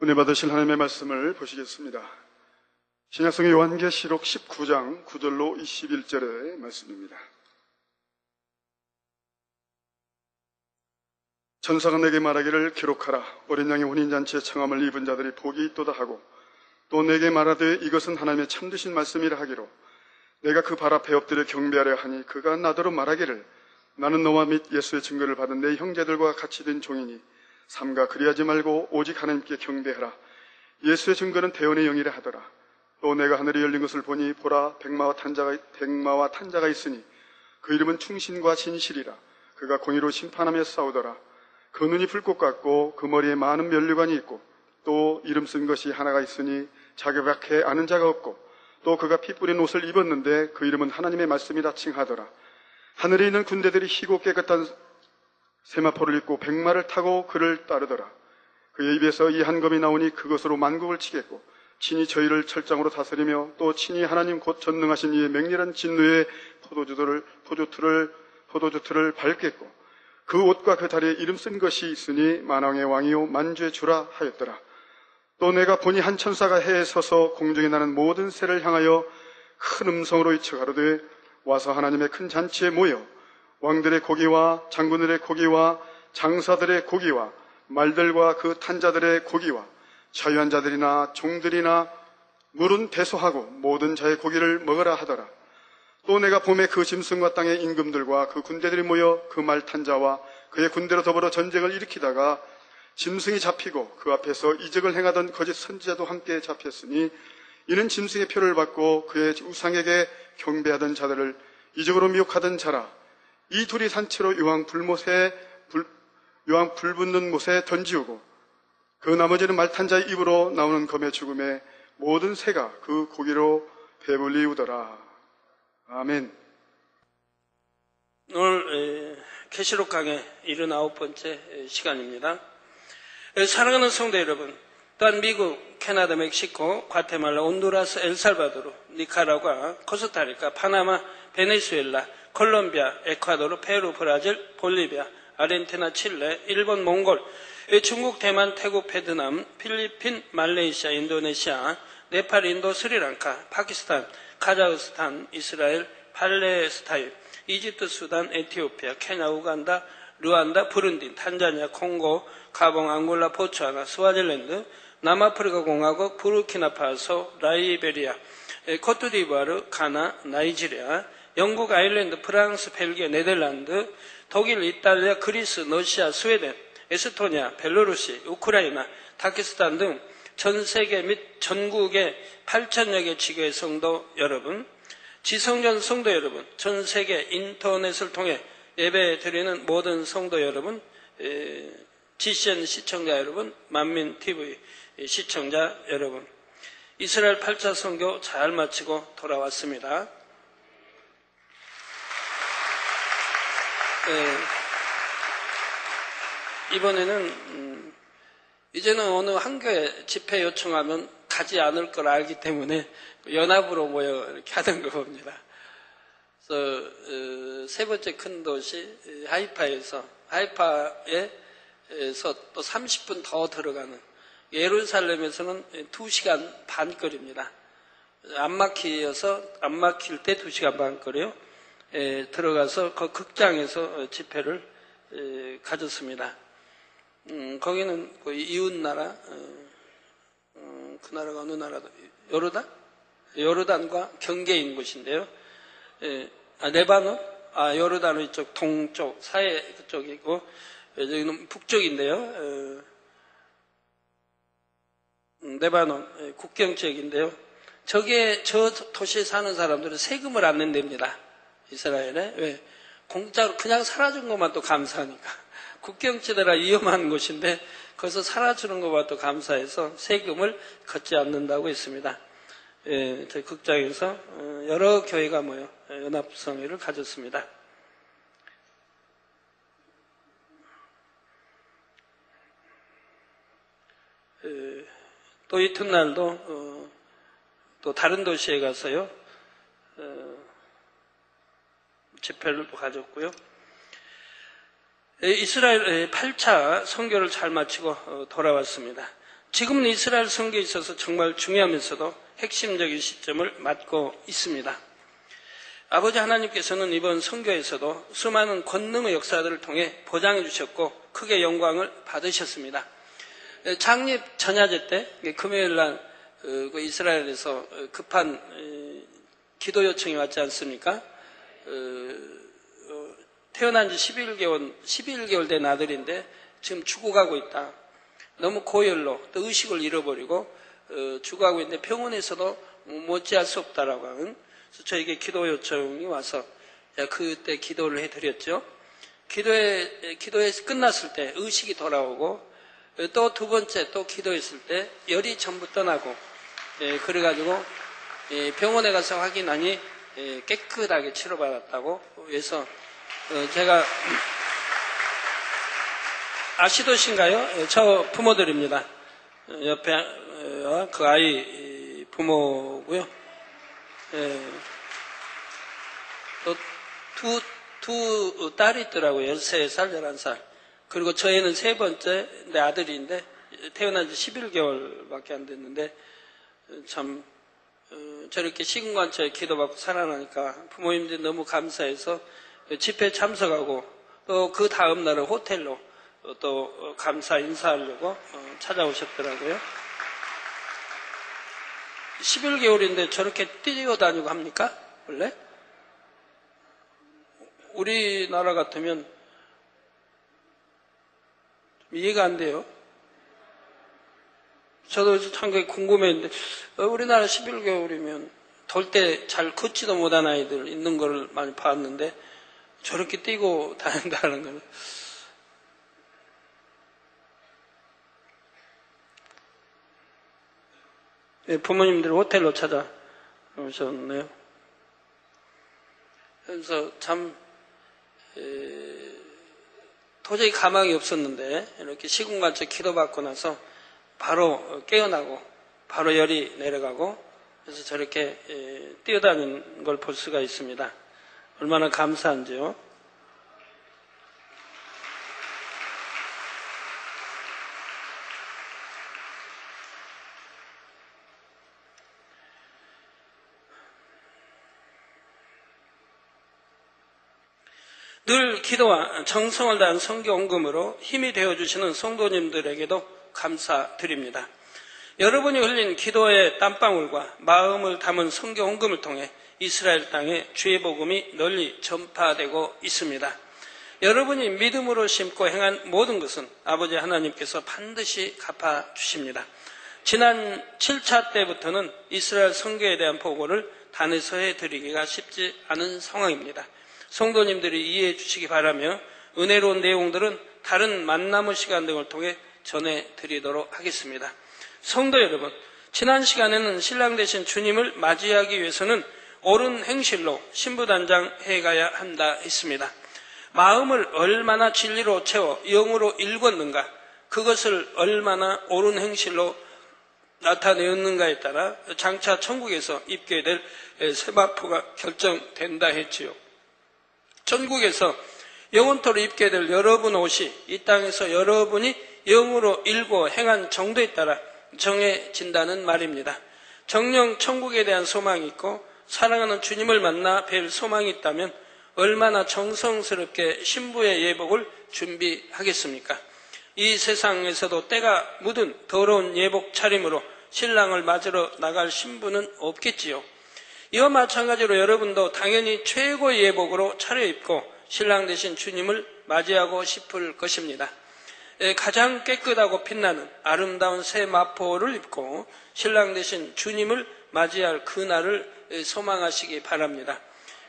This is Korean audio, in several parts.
은혜 받으실 하나님의 말씀을 보시겠습니다. 신약성의 요한계시록 19장 9절로 21절의 말씀입니다. 천사가 내게 말하기를 기록하라. 어린 양의 혼인잔치에 청함을 입은 자들이 복이 있도다 하고, 또 내게 말하되 이것은 하나님의 참되신 말씀이라 하기로, 내가 그 발 앞에 엎드려 경배하려 하니 그가 나더러 말하기를, 나는 너와 및 예수의 증거를 받은 내 형제들과 같이 된 종이니 삼가 그리하지 말고 오직 하나님께 경배하라. 예수의 증거는 대언의 영이라 하더라. 또 내가 하늘이 열린 것을 보니 보라, 백마와 탄자가 있으니 그 이름은 충신과 진실이라. 그가 공의로 심판하며 싸우더라. 그 눈이 불꽃 같고 그 머리에 많은 면류관이 있고, 또 이름 쓴 것이 하나가 있으니 자기밖에 아는 자가 없고, 또 그가 피 뿌린 옷을 입었는데 그 이름은 하나님의 말씀이라 칭하더라. 하늘에 있는 군대들이 희고 깨끗한 세마포를 입고 백마를 타고 그를 따르더라. 그의 입에서 이 한 검이 나오니 그것으로 만국을 치겠고, 친히 저희를 철장으로 다스리며 또 친히 하나님 곧 전능하신 이의 맹렬한 진노의 포도주틀을 밟겠고, 그 옷과 그 다리에 이름 쓴 것이 있으니 만왕의 왕이요 만주의 주라 하였더라. 또 내가 보니 한 천사가 해에 서서 공중에 나는 모든 새를 향하여 큰 음성으로 외쳐 가로되, 와서 하나님의 큰 잔치에 모여 왕들의 고기와 장군들의 고기와 장사들의 고기와 말들과 그 탄자들의 고기와 자유한 자들이나 종들이나 물은 대소하고 모든 자의 고기를 먹으라 하더라. 또 내가 봄에 그 짐승과 땅의 임금들과 그 군대들이 모여 그 말 탄자와 그의 군대로 더불어 전쟁을 일으키다가 짐승이 잡히고 그 앞에서 이적을 행하던 거짓 선지자도 함께 잡혔으니, 이는 짐승의 표를 받고 그의 우상에게 경배하던 자들을 이적으로 미혹하던 자라. 이 둘이 산채로 요한 불 붙는 못에 던지우고, 그 나머지는 말탄자의 입으로 나오는 검의 죽음에 모든 새가 그 고기로 배불리우더라. 아멘. 오늘 계시록 강의 79번째 시간입니다. 사랑하는 성도 여러분, 또한 미국, 캐나다, 멕시코, 과테말라, 온두라스, 엘살바도르, 니카라과, 코스타리카, 파나마, 베네수엘라, 콜롬비아, 에콰도르, 페루, 브라질, 볼리비아, 아르헨티나, 칠레, 일본, 몽골, 중국, 대만, 태국, 베트남, 필리핀, 말레이시아, 인도네시아, 네팔, 인도, 스리랑카, 파키스탄, 카자흐스탄, 이스라엘, 팔레스타인, 이집트, 수단, 에티오피아, 케냐, 우간다, 르완다, 부룬디, 탄자니아, 콩고, 가봉, 앙골라, 보츠와나, 스와질랜드, 남아프리카 공화국, 부르키나파소, 라이베리아, 코트디부아르, 가나, 나이지리아, 영국, 아일랜드, 프랑스, 벨기에, 네덜란드, 독일, 이탈리아, 그리스, 러시아, 스웨덴, 에스토니아, 벨로루시, 우크라이나, 다키스탄 등 전 세계 및 전국의 8천여 개 지교의 성도 여러분, 지성전 성도 여러분, 전 세계 인터넷을 통해 예배 드리는 모든 성도 여러분, GCN 시청자 여러분, 만민TV 시청자 여러분, 이스라엘 8차 선교 잘 마치고 돌아왔습니다. 이번에는 이제는 어느 한 교회 집회 요청하면 가지 않을 걸 알기 때문에 연합으로 모여 이렇게 하는 거 봅니다. 그래서 세 번째 큰 도시 하이파에서 또 30분 더 들어가는 예루살렘에서는 2시간 반 거리입니다. 안 막힐 때 2시간 반 거리요. 들어가서 그 극장에서 집회를 가졌습니다. 거기는 그 이웃 나라, 그 나라가 어느 나라다? 요르단과 경계인 곳인데요. 레바논, 요르단은 이쪽 동쪽, 사해 그쪽이고, 여기는 북쪽인데요. 레바논 국경 지역인데요. 저 도시에 사는 사람들은 세금을 안 낸답니다. 이스라엘에. 왜? 공짜로 그냥 살아준 것만 또 감사하니까. 국경지대라 위험한 곳인데 거기서 살아주는 것만 또 감사해서 세금을 걷지 않는다고 했습니다. 저희 극장에서 여러 교회가 모여 연합성회를 가졌습니다. 또 이튿날도 또 다른 도시에 가서요 집회를 또 가졌고요. 이스라엘 8차 선교를 잘 마치고 돌아왔습니다. 지금은 이스라엘 선교에 있어서 정말 중요하면서도 핵심적인 시점을 맞고 있습니다. 아버지 하나님께서는 이번 선교에서도 수많은 권능의 역사들을 통해 보장해 주셨고 크게 영광을 받으셨습니다. 창립 전야제 때 금요일 날 이스라엘에서 급한 기도 요청이 왔지 않습니까? 태어난 지 11개월 된 아들인데 지금 죽어가고 있다. 너무 고열로 또 의식을 잃어버리고 죽어가고 있는데 병원에서도 못지할 수 없다라고 하는, 그래서 저에게 기도 요청이 와서 그때 기도를 해드렸죠. 기도에 끝났을 때 의식이 돌아오고 또 두 번째 또 기도했을 때 열이 전부 떠나고, 그래가지고 병원에 가서 확인하니 깨끗하게 치료받았다고 해서 제가 아시도신가요? 저 부모들입니다. 옆에 그 아이 부모고요. 또 두 딸이 있더라고요. 13살, 11살. 그리고 저희는 세 번째 내 아들인데 태어난 지 11개월밖에 안 됐는데 참 저렇게 시금관처에 기도받고 살아나니까 부모님들이 너무 감사해서 집회에 참석하고 또 그 다음 날은 호텔로 또 감사 인사하려고 찾아오셨더라고요. 11개월인데 저렇게 뛰어다니고 합니까? 원래? 우리나라 같으면 이해가 안 돼요. 저도 참 궁금했는데 우리나라 11개월이면 돌 때 잘 걷지도 못한 아이들 있는 걸 많이 봤는데 저렇게 뛰고 다닌다는 거는 부모님들 호텔로 찾아오셨네요. 그래서 참 도저히 가망이 없었는데 이렇게 시금관처 기도받고 나서 바로 깨어나고 바로 열이 내려가고 그래서 저렇게 뛰어다니는 걸 볼 수가 있습니다. 얼마나 감사한지요. 늘 기도와 정성을 다한 선교 헌금으로 힘이 되어주시는 성도님들에게도 감사드립니다. 여러분이 흘린 기도의 땀방울과 마음을 담은 선교 헌금을 통해 이스라엘 땅에 주의 복음이 널리 전파되고 있습니다. 여러분이 믿음으로 심고 행한 모든 것은 아버지 하나님께서 반드시 갚아주십니다. 지난 7차 때부터는 이스라엘 선교에 대한 보고를 단에서 해드리기가 쉽지 않은 상황입니다. 성도님들이 이해해 주시기 바라며 은혜로운 내용들은 다른 만남의 시간 등을 통해 전해드리도록 하겠습니다. 성도 여러분, 지난 시간에는 신랑 되신 주님을 맞이하기 위해서는 옳은 행실로 신부단장 해가야 한다 했습니다. 마음을 얼마나 진리로 채워 영으로 읽었는가, 그것을 얼마나 옳은 행실로 나타내었는가에 따라 장차 천국에서 입게 될 세마포가 결정된다 했지요. 전국에서 영원토로 입게 될 여러분 옷이 이 땅에서 여러분이 영으로 읽고 행한 정도에 따라 정해진다는 말입니다. 정녕 천국에 대한 소망이 있고 사랑하는 주님을 만나 뵐 소망이 있다면 얼마나 정성스럽게 신부의 예복을 준비하겠습니까? 이 세상에서도 때가 묻은 더러운 예복 차림으로 신랑을 맞으러 나갈 신부는 없겠지요. 이와 마찬가지로 여러분도 당연히 최고의 예복으로 차려입고 신랑 되신 주님을 맞이하고 싶을 것입니다. 가장 깨끗하고 빛나는 아름다운 새 마포를 입고 신랑 되신 주님을 맞이할 그날을 소망하시기 바랍니다.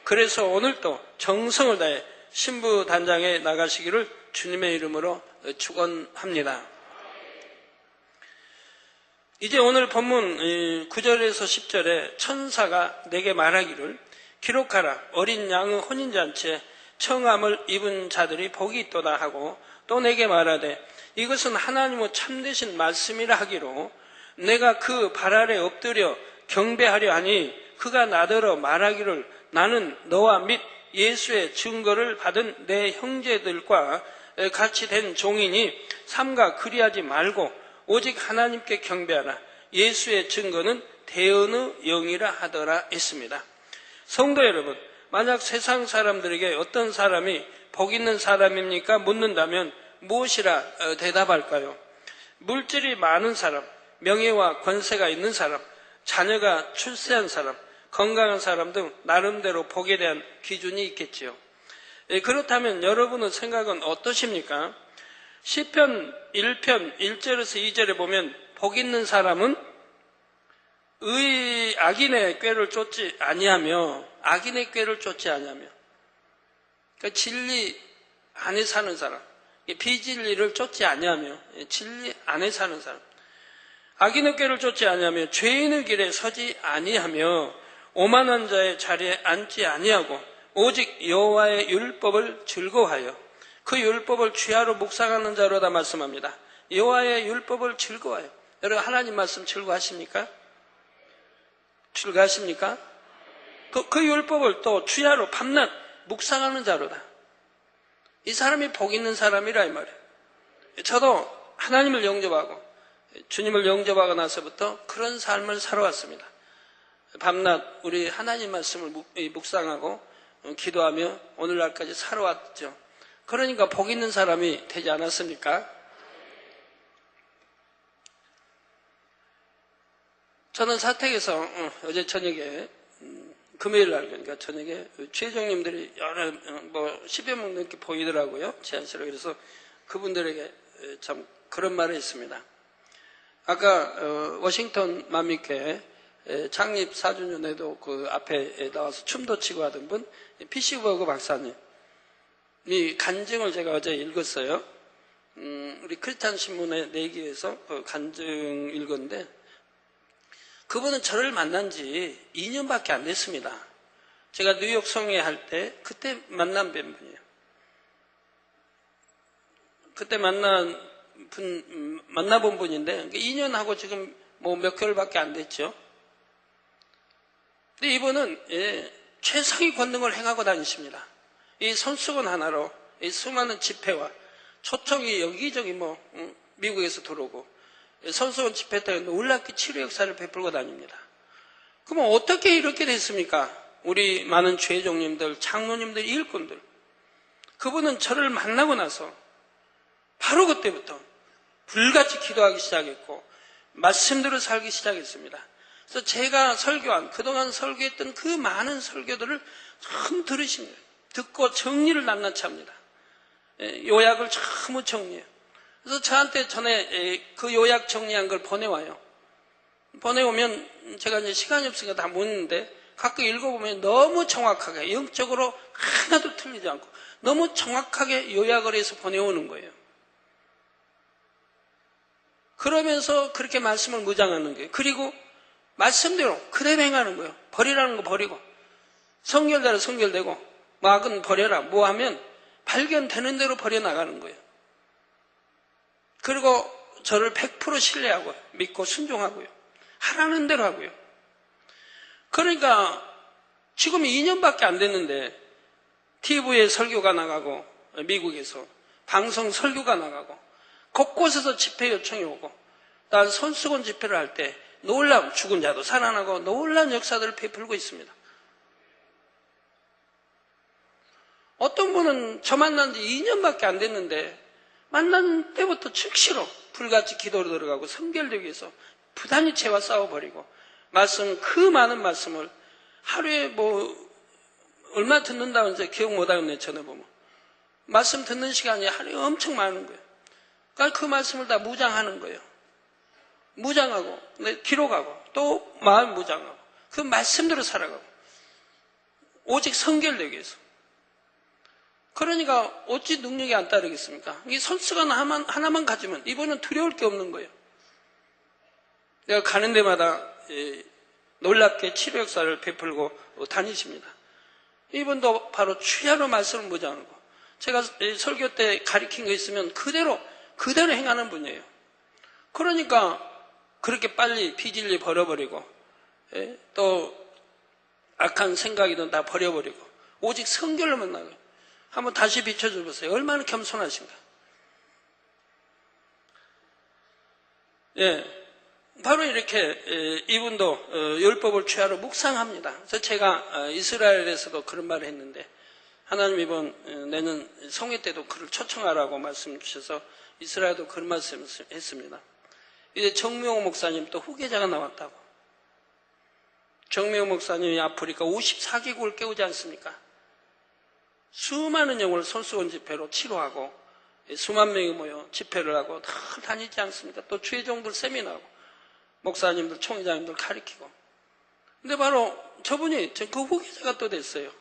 그래서 오늘도 정성을 다해 신부 단장에 나가시기를 주님의 이름으로 축원합니다. 이제 오늘 본문 9절에서 10절에 천사가 내게 말하기를 기록하라, 어린 양의 혼인잔치에 청함을 입은 자들이 복이 있도다 하고 또 내게 말하되 이것은 하나님의 참되신 말씀이라 하기로 내가 그 발 아래 엎드려 경배하려 하니 그가 나더러 말하기를 나는 너와 및 예수의 증거를 받은 내 형제들과 같이 된 종이니 삼가 그리하지 말고 오직 하나님께 경배하라. 예수의 증거는 대언의 영이라 하더라 했습니다. 성도 여러분, 만약 세상 사람들에게 어떤 사람이 복 있는 사람입니까? 묻는다면 무엇이라 대답할까요? 물질이 많은 사람, 명예와 권세가 있는 사람, 자녀가 출세한 사람, 건강한 사람 등 나름대로 복에 대한 기준이 있겠지요. 그렇다면 여러분의 생각은 어떠십니까? 시편 1편 1절에서 2절에 보면 복 있는 사람은 악인의 꾀를 쫓지 아니하며, 악인의 꾀를 쫓지 아니하며, 그러니까 진리 안에 사는 사람, 비진리를 쫓지 아니하며 진리 안에 사는 사람, 악인의 꾀를 쫓지 아니하며 죄인의 길에 서지 아니하며 오만한 자의 자리에 앉지 아니하고 오직 여호와의 율법을 즐거워하여 그 율법을 주야로 묵상하는 자로다 말씀합니다. 여호와의 율법을 즐거워하여. 여러분, 하나님 말씀 즐거워하십니까? 즐거워하십니까? 그 율법을 또 주야로 밤낮 묵상하는 자로다. 이 사람이 복 있는 사람이라 이 말이에요. 저도 하나님을 영접하고 주님을 영접하고 나서부터 그런 삶을 살아왔습니다. 밤낮 우리 하나님 말씀을 묵상하고 기도하며 오늘날까지 살아왔죠. 그러니까 복 있는 사람이 되지 않았습니까? 저는 사택에서 어제 저녁에 금요일 날, 그러니까 저녁에 최정님들이 여러 10여 명 넘게 보이더라고요, 제안실에. 그래서 그분들에게 참 그런 말을 했습니다. 아까 워싱턴 만미교회 창립 4주년에도 그 앞에 나와서 춤도 치고 하던 분, 피시버그 박사님 이 간증을 제가 어제 읽었어요. 우리 크리스찬 신문에 내기 위해서 간증 읽었는데, 그분은 저를 만난 지 2년밖에 안 됐습니다. 제가 뉴욕 성회 할 때 그때 만난 분이에요. 그때 만나본 분인데 2년하고 지금 몇 개월밖에 안 됐죠. 근데 이분은 최상위 권능을 행하고 다니십니다. 이 손수건 하나로 이 수많은 집회와 초청이 여기저기 미국에서 들어오고 손수건 집회 때 놀랍게 치료 역사를 베풀고 다닙니다. 그러면 어떻게 이렇게 됐습니까? 우리 많은 죄종님들, 장로님들, 일꾼들. 그분은 저를 만나고 나서 바로 그때부터 불같이 기도하기 시작했고 말씀대로 살기 시작했습니다. 그래서 제가 설교한, 그동안 설교했던 그 많은 설교들을 참 들으십니다. 듣고 정리를 낱낱이 합니다. 요약을 전부 정리해요. 그래서 저한테 전에 그 요약 정리한 걸 보내와요. 보내오면 제가 이제 시간이 없으니까 다 묻는데 가끔 읽어보면 너무 정확하게, 영적으로 하나도 틀리지 않고 너무 정확하게 요약을 해서 보내오는 거예요. 그러면서 그렇게 말씀을 무장하는 거예요. 그리고 말씀대로 그대로 행하는 거예요. 버리라는 거 버리고, 성결대로 성결되고, 악은 버려라. 뭐 하면 발견되는 대로 버려나가는 거예요. 그리고 저를 100% 신뢰하고 믿고 순종하고요. 하라는 대로 하고요. 그러니까 지금 2년밖에 안 됐는데 TV에 설교가 나가고, 미국에서 방송 설교가 나가고, 곳곳에서 집회 요청이 오고, 난 손수건 집회를 할 때 놀라운, 죽은 자도 살아나고 놀라운 역사들을 베풀고 있습니다. 어떤 분은 저 만난 지 2년밖에 안 됐는데 만난 때부터 즉시로 불같이 기도로 들어가고 성결되기 위해서 부단히 죄와 싸워버리고, 그 많은 말씀을 하루에 얼마 듣는다고 이제 기억 못하겠네. 전해보면 말씀 듣는 시간이 하루에 엄청 많은 거예요. 그러니까 그 말씀을 다 무장하는 거예요. 무장하고 기록하고 또 마음 무장하고 그 말씀대로 살아가고 오직 성결되기 위해서. 그러니까 어찌 능력이 안 따르겠습니까? 이 손수건 하나만 가지면 이분은 두려울 게 없는 거예요. 내가 가는 데마다 놀랍게 치료 역사를 베풀고 다니십니다. 이분도 바로 주야로 말씀을 무장하고, 제가 설교 때 가르친 거 있으면 그대로 행하는 분이에요. 그러니까 그렇게 빨리 비진리 버려버리고, 또 악한 생각이든 다 버려버리고 오직 성결로만 나가요. 한번 다시 비춰줘 보세요. 얼마나 겸손하신가. 예, 바로 이렇게 이분도 율법을 취하러 묵상합니다. 그래서 제가 이스라엘에서도 그런 말을 했는데 하나님 이번 내년 성회 때도 그를 초청하라고 말씀 주셔서 이스라엘도 그런 말씀을 했습니다. 이제 정명호 목사님 또 후계자가 나왔다고. 정명호 목사님이 아프리카 54개국을 깨우지 않습니까? 수많은 영혼을 솔수원 집회로 치료하고 수만 명이 모여 집회를 하고 다 다니지 않습니까? 또 주의종들 세미나하고 목사님들, 총회장님들 가르치고. 근데 바로 저분이 그 후계자가 또 됐어요.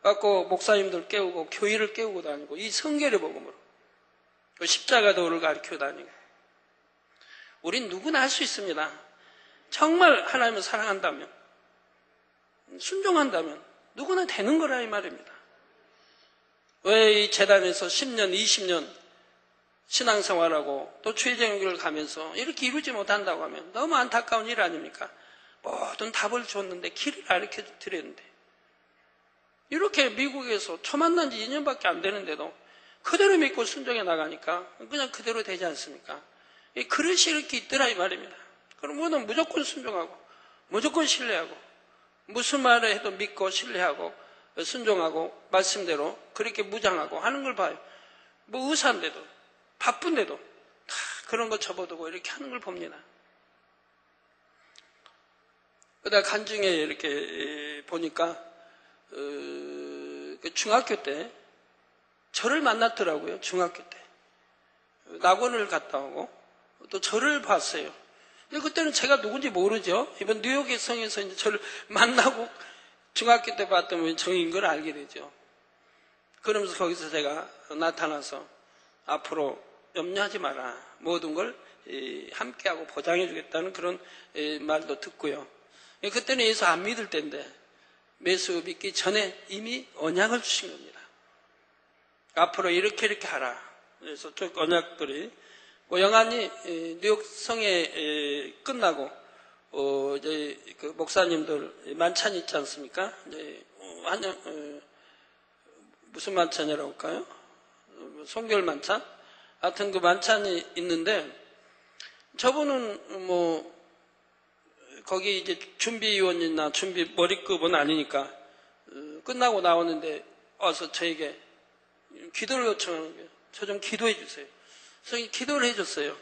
갖고 목사님들 깨우고 교회를 깨우고 다니고 이 성결의 복음으로 십자가 도를 가르치고 다니고. 우린 누구나 할 수 있습니다. 정말 하나님을 사랑한다면, 순종한다면 누구나 되는 거라 이 말입니다. 왜 이 재단에서 10년, 20년 신앙생활하고 또 주의정교를 가면서 이렇게 이루지 못한다고 하면 너무 안타까운 일 아닙니까? 모든 답을 줬는데 길을 가르쳐 드렸는데 이렇게 미국에서 처 만난 지 2년밖에 안 되는데도 그대로 믿고 순종해 나가니까 그냥 그대로 되지 않습니까? 이 그릇이 이렇게 있더라 이 말입니다. 그럼 우리는 무조건 순종하고 무조건 신뢰하고 무슨 말을 해도 믿고 신뢰하고 순종하고 말씀대로 그렇게 무장하고 하는 걸 봐요. 뭐 의사인데도 바쁜데도 다 그런 거 접어두고 이렇게 하는 걸 봅니다. 그러다 간증에 이렇게 보니까 중학교 때 저를 만났더라고요. 중학교 때 낙원을 갔다 오고 또 저를 봤어요. 근데 그때는 제가 누군지 모르죠. 이번 뉴욕의 성에서 이제 저를 만나고 중학교 때 봤던 정인 걸 알게 되죠. 그러면서 거기서 제가 나타나서 앞으로 염려하지 마라. 모든 걸 함께하고 보장해 주겠다는 그런 말도 듣고요. 그때는 예수 안 믿을 때인데 예수 믿기 전에 이미 언약을 주신 겁니다. 앞으로 이렇게 하라. 그래서 쭉 언약들이 영안이 뉴욕 성에 끝나고 이제 그 목사님들 만찬 있지 않습니까? 이제 무슨 만찬이라고 할까요? 송결 만찬? 하여튼 그 만찬이 있는데 저분은 뭐 거기 이제 준비위원이나 준비 머리급은 아니니까 끝나고 나오는데 와서 저에게 기도를 요청하는 거예요. 저 좀 기도해 주세요. 그래서 기도를 해줬어요.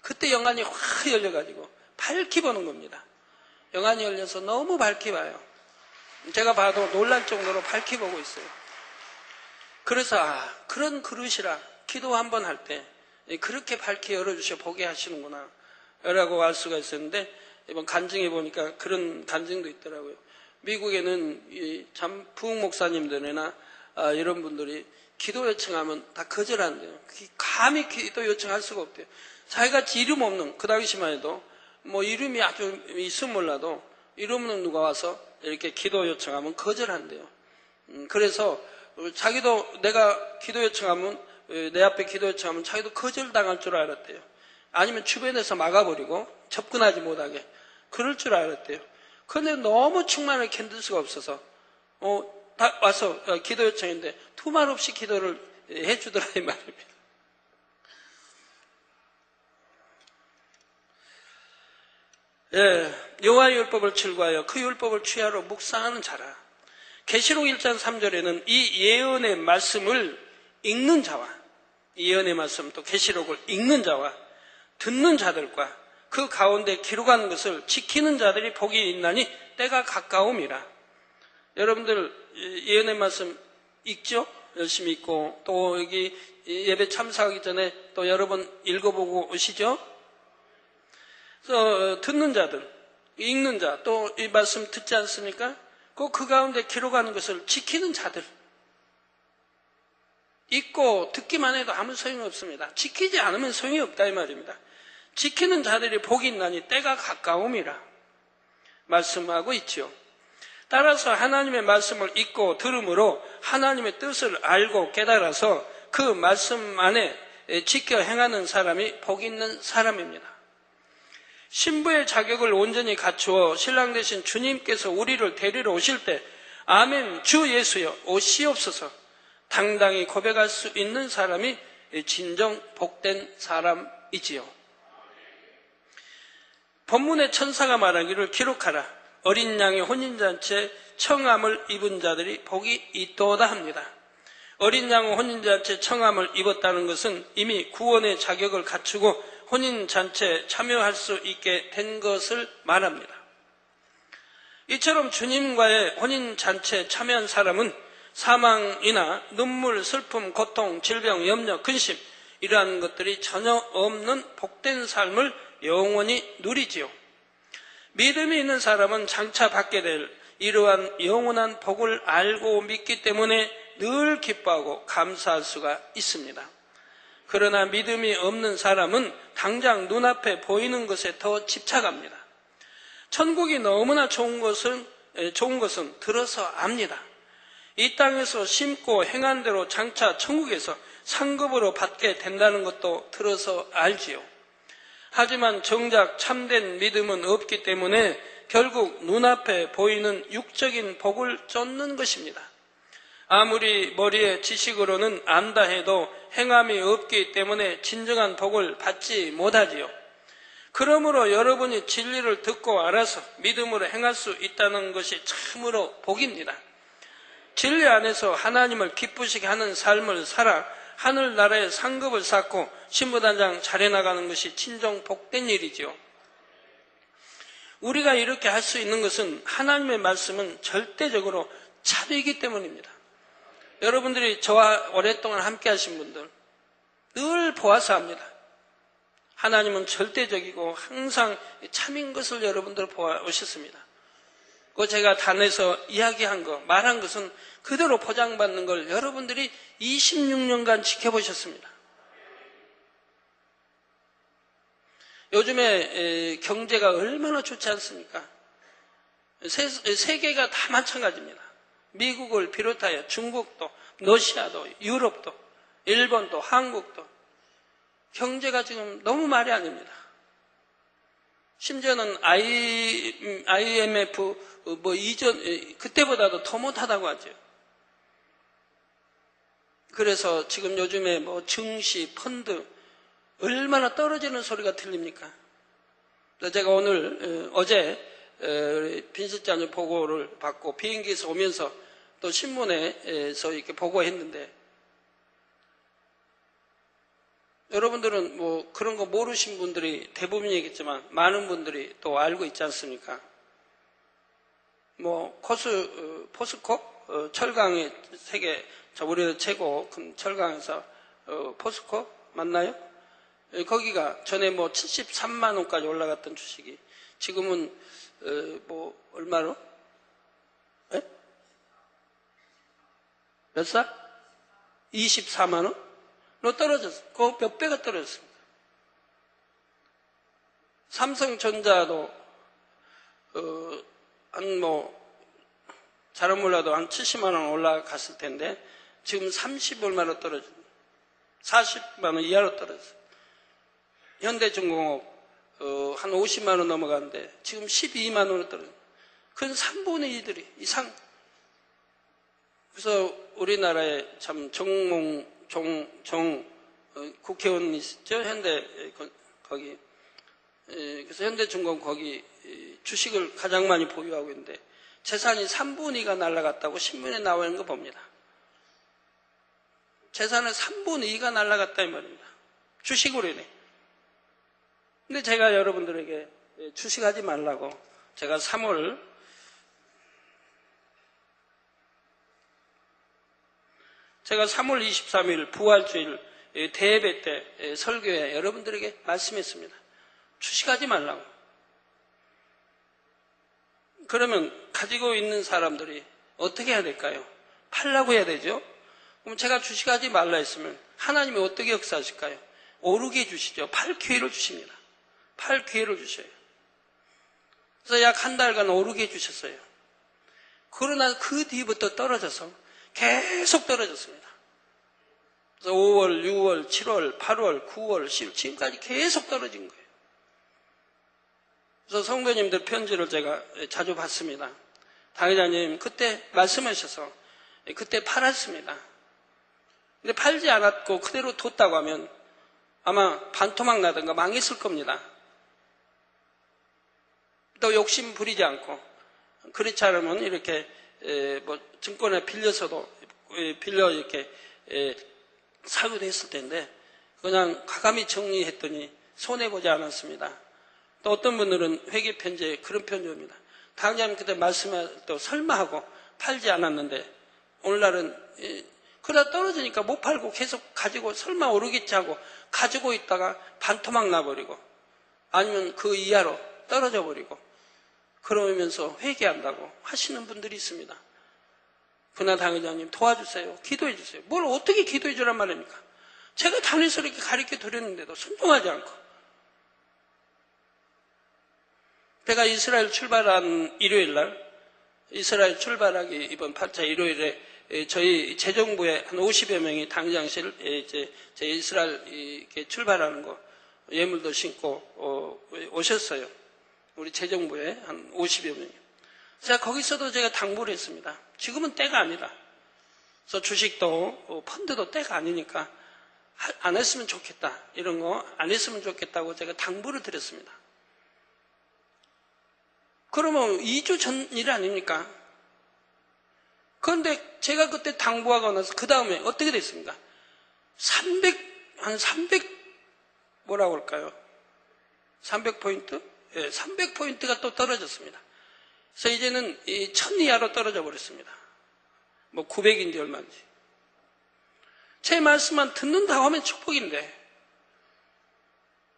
그때 영안이 확 열려가지고 밝히 보는 겁니다. 영안이 열려서 너무 밝히 봐요. 제가 봐도 놀랄 정도로 밝히 보고 있어요. 그래서 그런 그릇이라 기도 한번 할 때 그렇게 밝게 열어주셔 보게 하시는구나 라고 알 수가 있었는데 이번 간증해 보니까 그런 간증도 있더라고요. 미국에는 참 부흥 목사님들이나 이런 분들이 기도 요청하면 다 거절한대요. 감히 기도 요청할 수가 없대요. 자기같이 이름 없는 그 당시만 해도 뭐 이름이 아주 있으면 몰라도 이름 없는 누가 와서 이렇게 기도 요청하면 거절한대요. 그래서 자기도 내가 기도 요청하면 내 앞에 기도 요청하면 자기도 거절당할 줄 알았대요. 아니면 주변에서 막아버리고 접근하지 못하게 그럴 줄 알았대요. 그런데 너무 충만을 견딜 수가 없어서 다 와서 기도 요청인데 두말 없이 기도를 해주더라 이 말입니다. 예, 여호와의 율법을 즐거하여 그 율법을 취하러 묵상하는 자라. 계시록 1장 3절에는 이 예언의 말씀을 읽는 자와 이 예언의 말씀 또 계시록을 읽는 자와 듣는 자들과 그 가운데 기록한 것을 지키는 자들이 복이 있나니 때가 가까움이라. 여러분들 예언의 말씀 읽죠? 열심히 읽고 또 여기 예배 참석하기 전에 또 여러 번 읽어보고 오시죠? 그래서 듣는 자들, 읽는 자, 또 이 말씀 듣지 않습니까? 그 가운데 기록하는 것을 지키는 자들. 읽고 듣기만 해도 아무 소용이 없습니다. 지키지 않으면 소용이 없다 이 말입니다. 지키는 자들이 복이 있나니 때가 가까움이라 말씀하고 있죠. 따라서 하나님의 말씀을 읽고 들음으로 하나님의 뜻을 알고 깨달아서 그 말씀 안에 지켜 행하는 사람이 복 있는 사람입니다. 신부의 자격을 온전히 갖추어 신랑 되신 주님께서 우리를 데리러 오실 때 아멘 주 예수여 오시옵소서 당당히 고백할 수 있는 사람이 진정 복된 사람이지요. 본문의 천사가 말하기를 기록하라. 어린 양의 혼인잔치에 청함을 입은 자들이 복이 있도다 합니다. 어린 양의 혼인잔치에 청함을 입었다는 것은 이미 구원의 자격을 갖추고 혼인잔치에 참여할 수 있게 된 것을 말합니다. 이처럼 주님과의 혼인잔치에 참여한 사람은 사망이나 눈물, 슬픔, 고통, 질병, 염려, 근심 이러한 것들이 전혀 없는 복된 삶을 영원히 누리지요. 믿음이 있는 사람은 장차 받게 될 이러한 영원한 복을 알고 믿기 때문에 늘 기뻐하고 감사할 수가 있습니다. 그러나 믿음이 없는 사람은 당장 눈앞에 보이는 것에 더 집착합니다. 천국이 너무나 좋은 것은 들어서 압니다. 이 땅에서 심고 행한 대로 장차 천국에서 상급으로 받게 된다는 것도 들어서 알지요. 하지만 정작 참된 믿음은 없기 때문에 결국 눈앞에 보이는 육적인 복을 쫓는 것입니다. 아무리 머리의 지식으로는 안다 해도 행함이 없기 때문에 진정한 복을 받지 못하지요. 그러므로 여러분이 진리를 듣고 알아서 믿음으로 행할 수 있다는 것이 참으로 복입니다. 진리 안에서 하나님을 기쁘시게 하는 삶을 살아 하늘나라의 상급을 쌓고 신부단장 잘해나가는 것이 진정 복된 일이죠. 우리가 이렇게 할 수 있는 것은 하나님의 말씀은 절대적으로 참이기 때문입니다. 여러분들이 저와 오랫동안 함께 하신 분들 늘 보아서 압니다. 하나님은 절대적이고 항상 참인 것을 여러분들 보아오셨습니다. 그 제가 단에서 이야기한 거, 말한 것은 그대로 포장받는 걸 여러분들이 26년간 지켜보셨습니다. 요즘에 경제가 얼마나 좋지 않습니까? 세계가 다 마찬가지입니다. 미국을 비롯하여 중국도, 러시아도, 유럽도, 일본도, 한국도 경제가 지금 너무 말이 아닙니다. 심지어는 IMF 이전 그때보다도 더 못하다고 하죠. 그래서 지금 요즘에 증시, 펀드 얼마나 떨어지는 소리가 들립니까? 제가 어제 빈 실장님 보고를 받고 비행기에서 오면서 또 신문에서 이렇게 보고했는데, 여러분들은 그런 거 모르신 분들이 대부분이겠지만 많은 분들이 또 알고 있지 않습니까? 포스코 철강의 세계 우리나라 최고 큰 철강에서 포스코 맞나요? 거기가 전에 73만 원까지 올라갔던 주식이 지금은 얼마로? 에? 몇 살? 24만 원? 로 떨어졌어요. 그 몇 배가 떨어졌습니다. 삼성전자도 잘은 몰라도 한 70만 원 올라갔을 텐데 지금 30얼마로 떨어집니다. 40만 원 이하로 떨어졌어요. 현대중공업 한 50만 원 넘어가는데 지금 12만 원으로 떨어져요. 그건 3분의 2들이 이상. 그래서 우리나라에 참 국회의원 있죠? 거기. 그래서 현대중공업 거기 주식을 가장 많이 보유하고 있는데 재산이 3분의 2가 날아갔다고 신문에 나와 있는 거 봅니다. 재산의 3분의 2가 날아갔다 이 말입니다. 주식으로 인해. 근데 제가 여러분들에게 주식하지 말라고 제가 3월 23일 부활주일 대예배 때 설교에 여러분들에게 말씀했습니다. 주식하지 말라고. 그러면 가지고 있는 사람들이 어떻게 해야 될까요? 팔라고 해야 되죠? 그럼 제가 주식하지 말라 했으면 하나님이 어떻게 역사하실까요? 오르게 해주시죠. 팔 기회를 주십니다. 팔 기회를 주셔요. 그래서 약 한 달간 오르게 해주셨어요. 그러나 그 뒤부터 떨어져서 계속 떨어졌습니다. 그래서 5월, 6월, 7월, 8월, 9월, 10월 지금까지 계속 떨어진 거예요. 그래서 성도님들 편지를 제가 자주 받습니다. 당회장님 그때 말씀하셔서 그때 팔았습니다. 근데 팔지 않았고 그대로 뒀다고 하면 아마 반토막 나든가 망했을 겁니다. 또 욕심 부리지 않고, 그렇지 않으면 이렇게 뭐 증권에 빌려서도 빌려 이렇게 사기도 했을 텐데 그냥 과감히 정리했더니 손해보지 않았습니다. 또 어떤 분들은 회계편지에 그런 편지입니다. 당장님 그때 말씀할 때 설마 하고 팔지 않았는데 오늘날은 그러다 떨어지니까 못 팔고 계속 가지고 설마 오르겠지 하고 가지고 있다가 반토막 나버리고 아니면 그 이하로 떨어져 버리고 그러면서 회개한다고 하시는 분들이 있습니다. 그러나 당회장님 도와주세요. 기도해 주세요. 뭘 어떻게 기도해 주란 말입니까? 제가 단에서 이렇게 가르쳐 드렸는데도 순종하지 않고. 제가 이스라엘 출발한 일요일날, 이스라엘 출발하기 이번 8차 일요일에 저희 재정부에 한 50여 명이 당장실 제 이스라엘 이렇게 출발하는 거 예물도 신고 오셨어요. 우리 재정부에 한 50여 명이. 제가 거기서도 제가 당부를 했습니다. 지금은 때가 아니다. 그래서 주식도 펀드도 때가 아니니까 안 했으면 좋겠다. 이런 거 안 했으면 좋겠다고 제가 당부를 드렸습니다. 그러면 2주 전 일 아닙니까? 그런데 제가 그때 당부하고 나서 그 다음에 어떻게 됐습니까? 300 뭐라고 할까요? 300포인트? 예, 300포인트가 또 떨어졌습니다. 그래서 이제는 1000 이하로 떨어져 버렸습니다. 뭐 900인지 얼마인지. 제 말씀만 듣는다고 하면 축복인데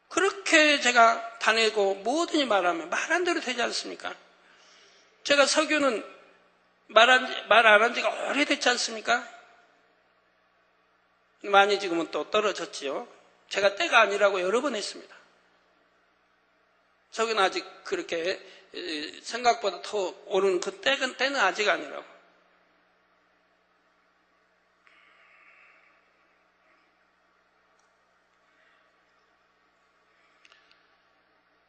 그렇게 제가 다니고 뭐든지 말하면 말한 대로 되지 않습니까? 제가 설교는 말 안 한 지가 오래됐지 않습니까? 많이 지금은 또 떨어졌지요. 제가 때가 아니라고 여러 번 했습니다. 저기는 아직 그렇게 생각보다 더 오르는 그 때는 아직 아니라고.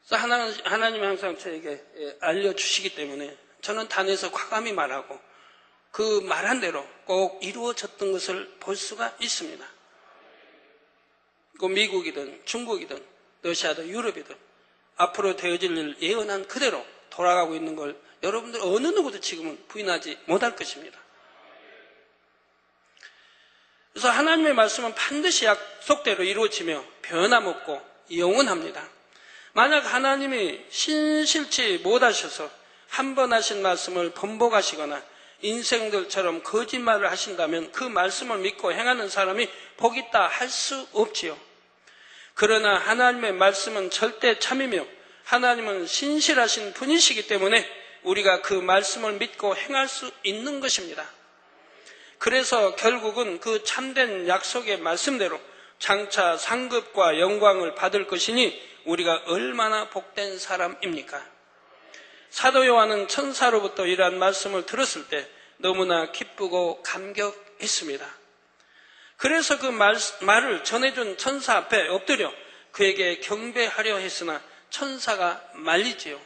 그래서 하나님이 항상 저에게 알려주시기 때문에 저는 단에서 과감히 말하고 그 말한 대로 꼭 이루어졌던 것을 볼 수가 있습니다. 그 미국이든 중국이든 러시아든 유럽이든 앞으로 되어질 일 예언한 그대로 돌아가고 있는 걸 여러분들 어느 누구도 지금은 부인하지 못할 것입니다. 그래서 하나님의 말씀은 반드시 약속대로 이루어지며 변함없고 영원합니다. 만약 하나님이 신실치 못하셔서 한 번 하신 말씀을 번복하시거나 인생들처럼 거짓말을 하신다면 그 말씀을 믿고 행하는 사람이 복 있다 할 수 없지요. 그러나 하나님의 말씀은 절대 참이며 하나님은 신실하신 분이시기 때문에 우리가 그 말씀을 믿고 행할 수 있는 것입니다. 그래서 결국은 그 참된 약속의 말씀대로 장차 상급과 영광을 받을 것이니 우리가 얼마나 복된 사람입니까? 사도 요한은 천사로부터 이러한 말씀을 들었을 때 너무나 기쁘고 감격했습니다. 그래서 그 말을 전해준 천사 앞에 엎드려 그에게 경배하려 했으나 천사가 말리지요.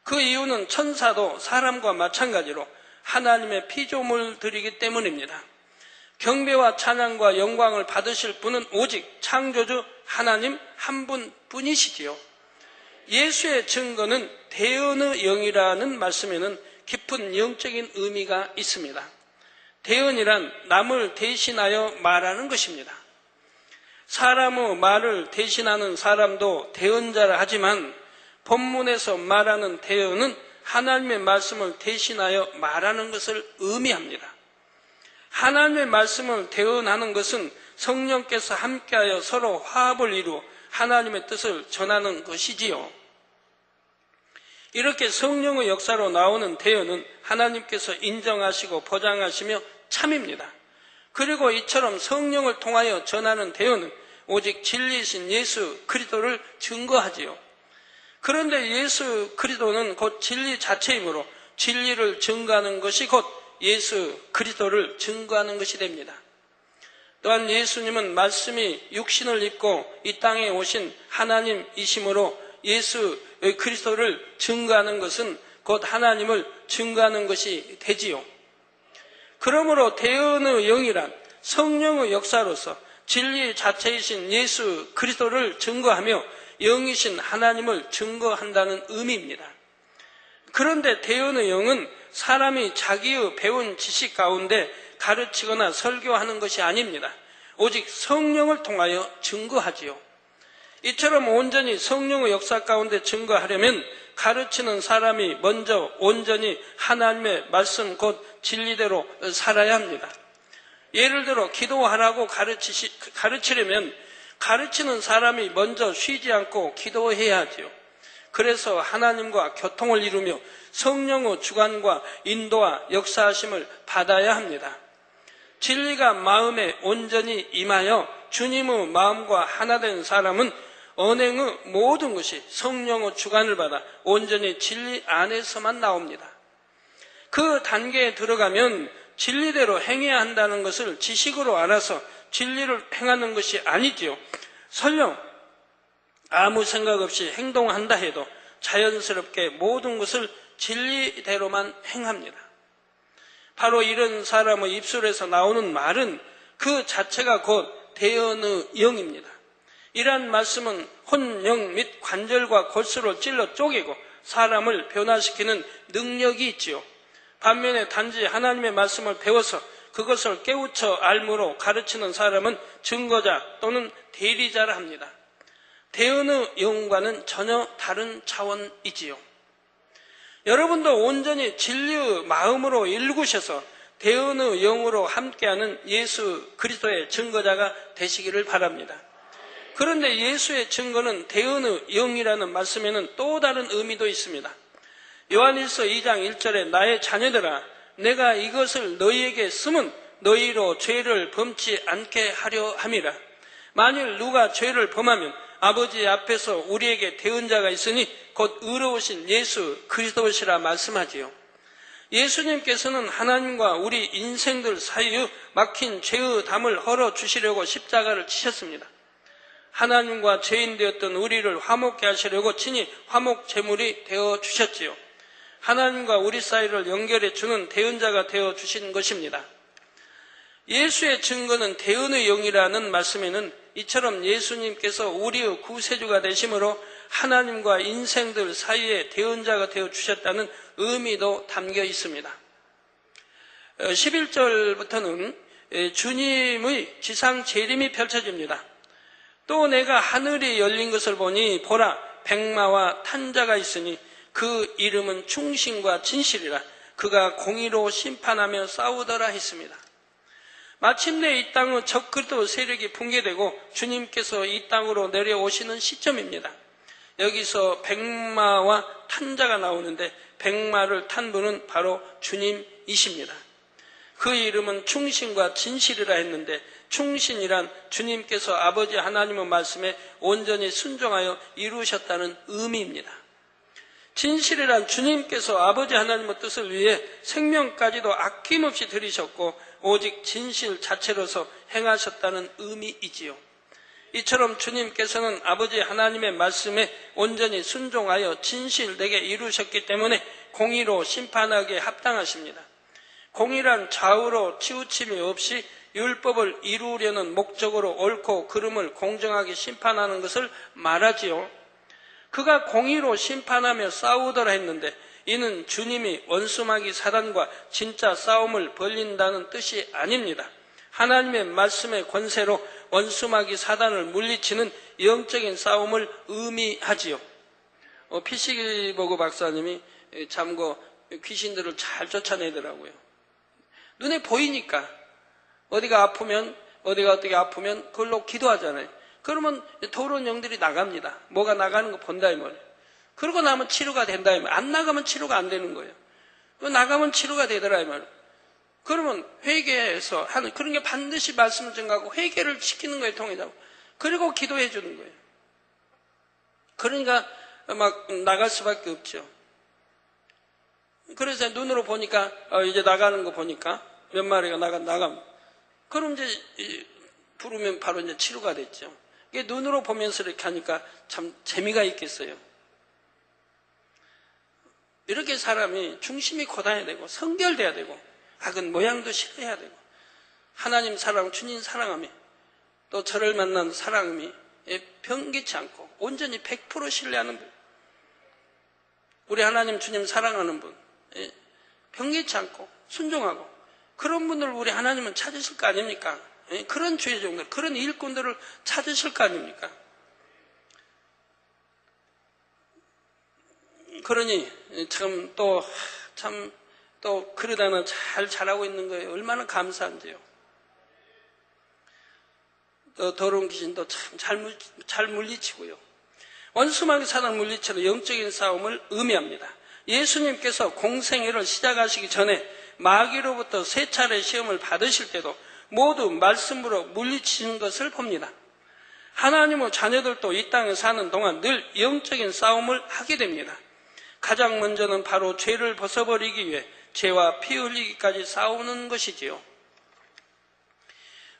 그 이유는 천사도 사람과 마찬가지로 하나님의 피조물 들이기 때문입니다. 경배와 찬양과 영광을 받으실 분은 오직 창조주 하나님 한 분뿐이시지요. 예수의 증거는 대언의 영이라는 말씀에는 깊은 영적인 의미가 있습니다. 대언이란 남을 대신하여 말하는 것입니다. 사람의 말을 대신하는 사람도 대언자라 하지만 본문에서 말하는 대언은 하나님의 말씀을 대신하여 말하는 것을 의미합니다. 하나님의 말씀을 대언하는 것은 성령께서 함께하여 서로 화합을 이루어 하나님의 뜻을 전하는 것이지요. 이렇게 성령의 역사로 나오는 대언은 하나님께서 인정하시고 보장하시며 참입니다. 그리고 이처럼 성령을 통하여 전하는 대언은 오직 진리이신 예수 그리스도를 증거하지요. 그런데 예수 그리스도는 곧 진리 자체이므로 진리를 증거하는 것이 곧 예수 그리스도를 증거하는 것이 됩니다. 또한 예수님은 말씀이 육신을 입고 이 땅에 오신 하나님이시므로 예수 그리스도를 증거하는 것은 곧 하나님을 증거하는 것이 되지요. 그러므로 대언의 영이란 성령의 역사로서 진리 자체이신 예수 그리스도를 증거하며 영이신 하나님을 증거한다는 의미입니다. 그런데 대언의 영은 사람이 자기의 배운 지식 가운데 가르치거나 설교하는 것이 아닙니다. 오직 성령을 통하여 증거하지요. 이처럼 온전히 성령의 역사 가운데 증거하려면 가르치는 사람이 먼저 온전히 하나님의 말씀 곧 진리대로 살아야 합니다. 예를 들어 기도하라고 가르치려면 가르치는 사람이 먼저 쉬지 않고 기도해야 하지요. 그래서 하나님과 교통을 이루며 성령의 주관과 인도와 역사하심을 받아야 합니다. 진리가 마음에 온전히 임하여 주님의 마음과 하나 된 사람은 언행의 모든 것이 성령의 주관을 받아 온전히 진리 안에서만 나옵니다. 그 단계에 들어가면 진리대로 행해야 한다는 것을 지식으로 알아서 진리를 행하는 것이 아니지요. 설령 아무 생각 없이 행동한다 해도 자연스럽게 모든 것을 진리대로만 행합니다. 바로 이런 사람의 입술에서 나오는 말은 그 자체가 곧 대언의 영입니다. 이러한 말씀은 혼영 및 관절과 골수를 찔러 쪼개고 사람을 변화시키는 능력이 있지요. 반면에 단지 하나님의 말씀을 배워서 그것을 깨우쳐 알므로 가르치는 사람은 증거자 또는 대리자라 합니다. 대언의 영과는 전혀 다른 차원이지요. 여러분도 온전히 진리의 마음으로 일구셔서 대언의 영으로 함께하는 예수 그리스도의 증거자가 되시기를 바랍니다. 그런데 예수의 증거는 대언의 영이라는 말씀에는 또 다른 의미도 있습니다. 요한일서 2장 1절에 나의 자녀들아 내가 이것을 너희에게 쓰면 너희로 죄를 범치 않게 하려 함이라. 만일 누가 죄를 범하면 아버지 앞에서 우리에게 대언자가 있으니 곧 의로우신 예수 그리스도시라 말씀하지요. 예수님께서는 하나님과 우리 인생들 사이의 막힌 죄의 담을 헐어주시려고 십자가를 치셨습니다. 하나님과 죄인 되었던 우리를 화목케 하시려고 친히 화목 제물이 되어주셨지요. 하나님과 우리 사이를 연결해 주는 대언자가 되어주신 것입니다. 예수의 증거는 대언의 영이라는 말씀에는 이처럼 예수님께서 우리의 구세주가 되심으로 하나님과 인생들 사이에 대언자가 되어주셨다는 의미도 담겨 있습니다. 11절부터는 주님의 지상 재림이 펼쳐집니다. 또 내가 하늘이 열린 것을 보니 보라 백마와 탄자가 있으니 그 이름은 충신과 진실이라 그가 공의로 심판하며 싸우더라 했습니다. 마침내 이 땅의 적그리스도 세력이 붕괴되고 주님께서 이 땅으로 내려오시는 시점입니다. 여기서 백마와 탄자가 나오는데 백마를 탄 분은 바로 주님이십니다. 그 이름은 충신과 진실이라 했는데 충신이란 주님께서 아버지 하나님의 말씀에 온전히 순종하여 이루셨다는 의미입니다. 진실이란 주님께서 아버지 하나님의 뜻을 위해 생명까지도 아낌없이 들이셨고 오직 진실 자체로서 행하셨다는 의미이지요. 이처럼 주님께서는 아버지 하나님의 말씀에 온전히 순종하여 진실되게 이루셨기 때문에 공의로 심판하기에 합당하십니다. 공의란 좌우로 치우침이 없이 율법을 이루려는 목적으로 옳고 그름을 공정하게 심판하는 것을 말하지요. 그가 공의로 심판하며 싸우더라 했는데 이는 주님이 원수마귀 사단과 진짜 싸움을 벌린다는 뜻이 아닙니다. 하나님의 말씀의 권세로 원수마귀 사단을 물리치는 영적인 싸움을 의미하지요. 피시버그 박사님이 참고 귀신들을 잘 쫓아내더라고요. 눈에 보이니까 어디가 아프면 어디가 어떻게 아프면 그걸로 기도하잖아요. 그러면 더러운 영들이 나갑니다. 뭐가 나가는 거 본다 이 말이에요. 그러고 나면 치료가 된다 이 말이에요. 안 나가면 치료가 안 되는 거예요. 나가면 치료가 되더라 이 말이에요. 그러면 회개해서 하는 그런 게 반드시 말씀을 전가하고 회개를 시키는 거에 통해서 그리고 기도해 주는 거예요. 그러니까 막 나갈 수밖에 없죠. 그래서 눈으로 보니까 이제 나가는 거 보니까 몇 마리가 나가면 그럼 이제 부르면 바로 이제 치료가 됐죠. 이게 눈으로 보면서 이렇게 하니까 참 재미가 있겠어요. 이렇게 사람이 중심이 고단해야 되고 성결돼야 되고 악은 모양도 싫어해야 되고 하나님 사랑, 주님 사랑함이 또 저를 만난 사랑함이 변기치 않고 온전히 100% 신뢰하는 분. 우리 하나님 주님 사랑하는 분, 예, 변개치 않고 순종하고 그런 분들을 우리 하나님은 찾으실 거 아닙니까? 예, 그런 주의 종들, 그런 일꾼들을 찾으실 거 아닙니까? 그러니 참 또 그러다는 잘 자라고 있는 거예요. 얼마나 감사한지요. 또 더러운 귀신도 참 잘 물리치고요. 원수마귀 사단 물리치는 영적인 싸움을 의미합니다. 예수님께서 공생애를 시작하시기 전에 마귀로부터 3차례 시험을 받으실 때도 모두 말씀으로 물리치신 것을 봅니다. 하나님의 자녀들도 이 땅에 사는 동안 늘 영적인 싸움을 하게 됩니다. 가장 먼저는 바로 죄를 벗어버리기 위해 죄와 피 흘리기까지 싸우는 것이지요.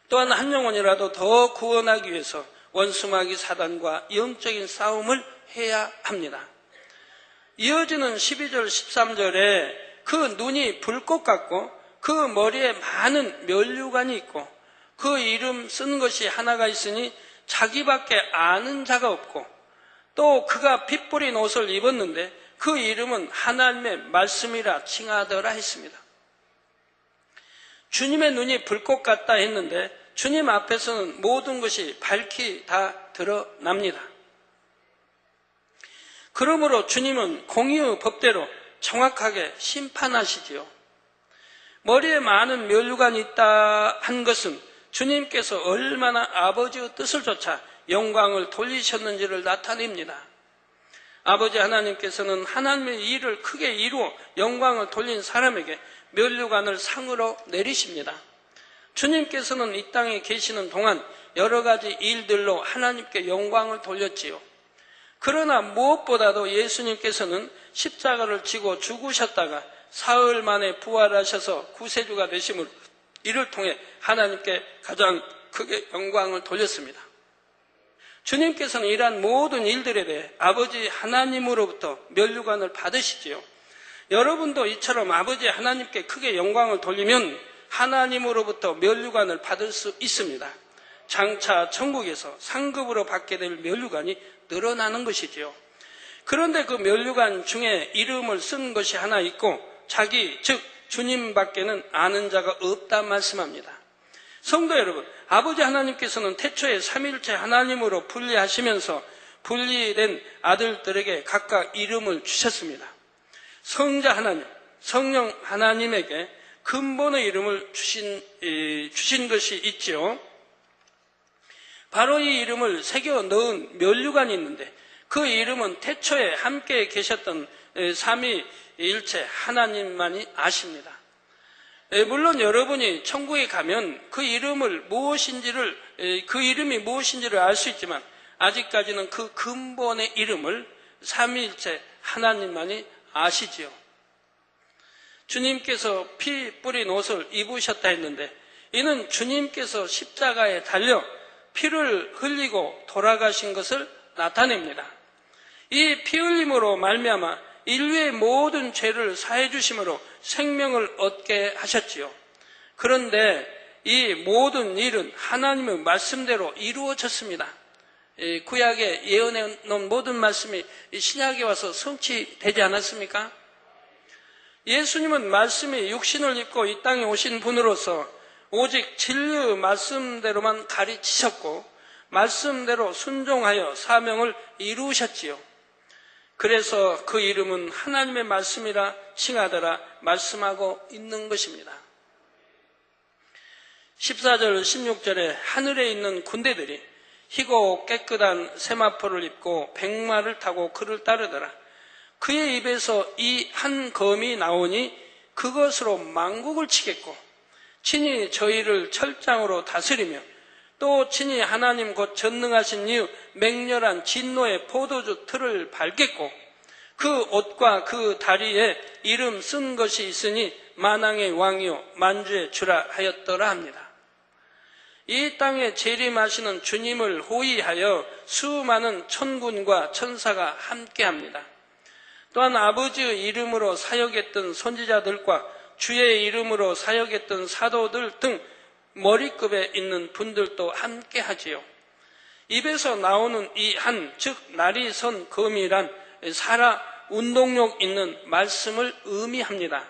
또한 한 영혼이라도 더 구원하기 위해서 원수마귀 사단과 영적인 싸움을 해야 합니다. 이어지는 12절 13절에 그 눈이 불꽃 같고 그 머리에 많은 면류관이 있고 그 이름 쓴 것이 하나가 있으니 자기밖에 아는 자가 없고 또 그가 핏 뿌린 옷을 입었는데 그 이름은 하나님의 말씀이라 칭하더라 했습니다. 주님의 눈이 불꽃 같다 했는데 주님 앞에서는 모든 것이 밝히 다 드러납니다. 그러므로 주님은 공의의 법대로 정확하게 심판하시지요. 머리에 많은 면류관이 있다 한 것은 주님께서 얼마나 아버지의 뜻을 좇아 영광을 돌리셨는지를 나타냅니다. 아버지 하나님께서는 하나님의 일을 크게 이루어 영광을 돌린 사람에게 면류관을 상으로 내리십니다. 주님께서는 이 땅에 계시는 동안 여러 가지 일들로 하나님께 영광을 돌렸지요. 그러나 무엇보다도 예수님께서는 십자가를 지고 죽으셨다가 사흘 만에 부활하셔서 구세주가 되심으로 이를 통해 하나님께 가장 크게 영광을 돌렸습니다. 주님께서는 이러한 모든 일들에 대해 아버지 하나님으로부터 면류관을 받으시지요. 여러분도 이처럼 아버지 하나님께 크게 영광을 돌리면 하나님으로부터 면류관을 받을 수 있습니다. 장차 천국에서 상급으로 받게 될 면류관이 늘어나는 것이지요. 그런데 그 면류관 중에 이름을 쓴 것이 하나 있고 자기 즉 주님밖에는 아는 자가 없다 말씀합니다. 성도 여러분, 아버지 하나님께서는 태초에 삼위일체 하나님으로 분리하시면서 분리된 아들들에게 각각 이름을 주셨습니다. 성자 하나님, 성령 하나님에게 근본의 이름을 주신 것이 있지요. 바로 이 이름을 새겨 넣은 면류관이 있는데 그 이름은 태초에 함께 계셨던 삼위일체 하나님만이 아십니다. 물론 여러분이 천국에 가면 그 이름이 무엇인지를 알 수 있지만 아직까지는 그 근본의 이름을 삼위일체 하나님만이 아시지요. 주님께서 피 뿌린 옷을 입으셨다 했는데 이는 주님께서 십자가에 달려 피를 흘리고 돌아가신 것을 나타냅니다. 이 피 흘림으로 말미암아 인류의 모든 죄를 사해 주심으로 생명을 얻게 하셨지요. 그런데 이 모든 일은 하나님의 말씀대로 이루어졌습니다. 구약에 예언해 놓은 모든 말씀이 신약에 와서 성취되지 않았습니까? 예수님은 말씀이 육신을 입고 이 땅에 오신 분으로서 오직 진리의 말씀대로만 가르치셨고 말씀대로 순종하여 사명을 이루셨지요. 그래서 그 이름은 하나님의 말씀이라 칭하더라 말씀하고 있는 것입니다. 14절 16절에 하늘에 있는 군대들이 희고 깨끗한 세마포를 입고 백마를 타고 그를 따르더라. 그의 입에서 이 한 검이 나오니 그것으로 만국을 치겠고 친히 저희를 철장으로 다스리며 또 친히 하나님 곧 전능하신 이유 맹렬한 진노의 포도주 틀을 밟겠고 그 옷과 그 다리에 이름 쓴 것이 있으니 만왕의 왕이요 만주의 주라 하였더라 합니다. 이 땅에 재림하시는 주님을 호위하여 수많은 천군과 천사가 함께합니다. 또한 아버지의 이름으로 사역했던 선지자들과 주의 이름으로 사역했던 사도들 등 머리급에 있는 분들도 함께 하지요. 입에서 나오는 이 한, 즉 날이 선 검이란 운동력 있는 말씀을 의미합니다.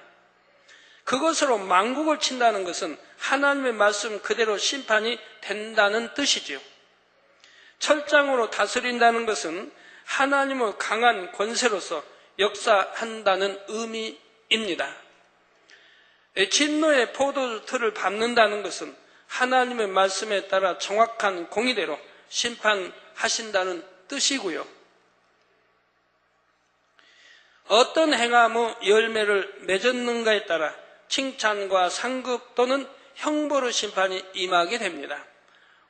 그것으로 만국을 친다는 것은 하나님의 말씀 그대로 심판이 된다는 뜻이지요. 철장으로 다스린다는 것은 하나님의 강한 권세로서 역사한다는 의미입니다. 진노의 포도틀을 밟는다는 것은 하나님의 말씀에 따라 정확한 공의대로 심판하신다는 뜻이고요. 어떤 행함의 열매를 맺었는가에 따라 칭찬과 상급 또는 형벌의 심판이 임하게 됩니다.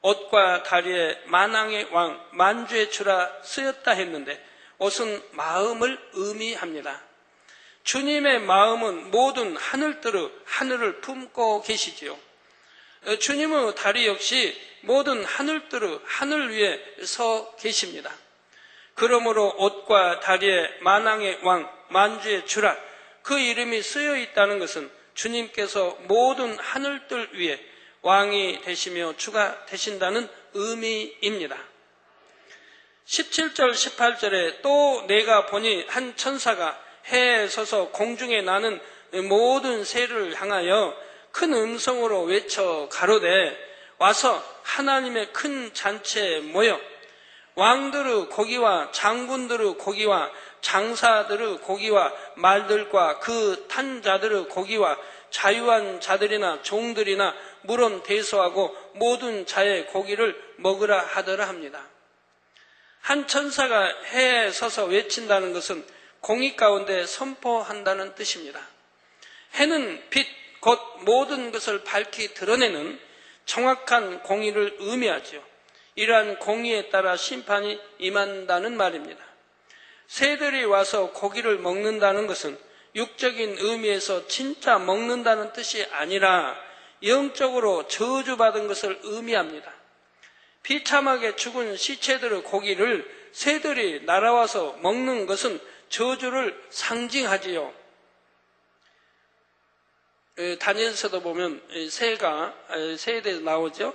옷과 다리에 만왕의 왕, 만주의 주라 쓰였다 했는데 옷은 마음을 의미합니다. 주님의 마음은 모든 하늘들의 하늘을 품고 계시지요. 주님의 다리 역시 모든 하늘들의 하늘 위에 서 계십니다. 그러므로 옷과 다리에 만왕의 왕, 만주의 주라 그 이름이 쓰여 있다는 것은 주님께서 모든 하늘들 위에 왕이 되시며 주가 되신다는 의미입니다. 17절 18절에 또 내가 보니 한 천사가 해에 서서 공중에 나는 모든 새를 향하여 큰 음성으로 외쳐 가로되 와서 하나님의 큰 잔치에 모여 왕들의 고기와 장군들의 고기와 장사들의 고기와 말들과 그 탄 자들의 고기와 자유한 자들이나 종들이나 물은 대소하고 모든 자의 고기를 먹으라 하더라 합니다. 한 천사가 해에 서서 외친다는 것은 공의 가운데 선포한다는 뜻입니다. 해는 빛, 곧 모든 것을 밝히 드러내는 정확한 공의를 의미하죠. 이러한 공의에 따라 심판이 임한다는 말입니다. 새들이 와서 고기를 먹는다는 것은 육적인 의미에서 진짜 먹는다는 뜻이 아니라 영적으로 저주받은 것을 의미합니다. 비참하게 죽은 시체들의 고기를 새들이 날아와서 먹는 것은 저주를 상징하지요. 다니엘서도 보면 새가 새에 대해서 나오죠.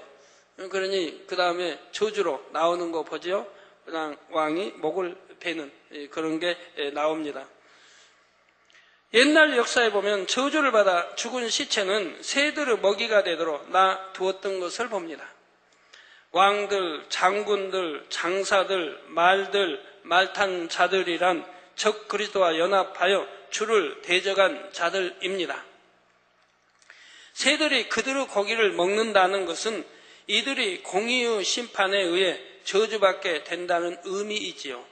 그러니 그 다음에 저주로 나오는 거 보죠. 그냥 왕이 목을 베는 그런 게 나옵니다. 옛날 역사에 보면 저주를 받아 죽은 시체는 새들의 먹이가 되도록 놔두었던 것을 봅니다. 왕들, 장군들, 장사들, 말들, 말탄 자들이란 적 그리스도와 연합하여 주를 대적한 자들입니다. 새들이 그들의 고기를 먹는다는 것은 이들이 공의의 심판에 의해 저주받게 된다는 의미이지요.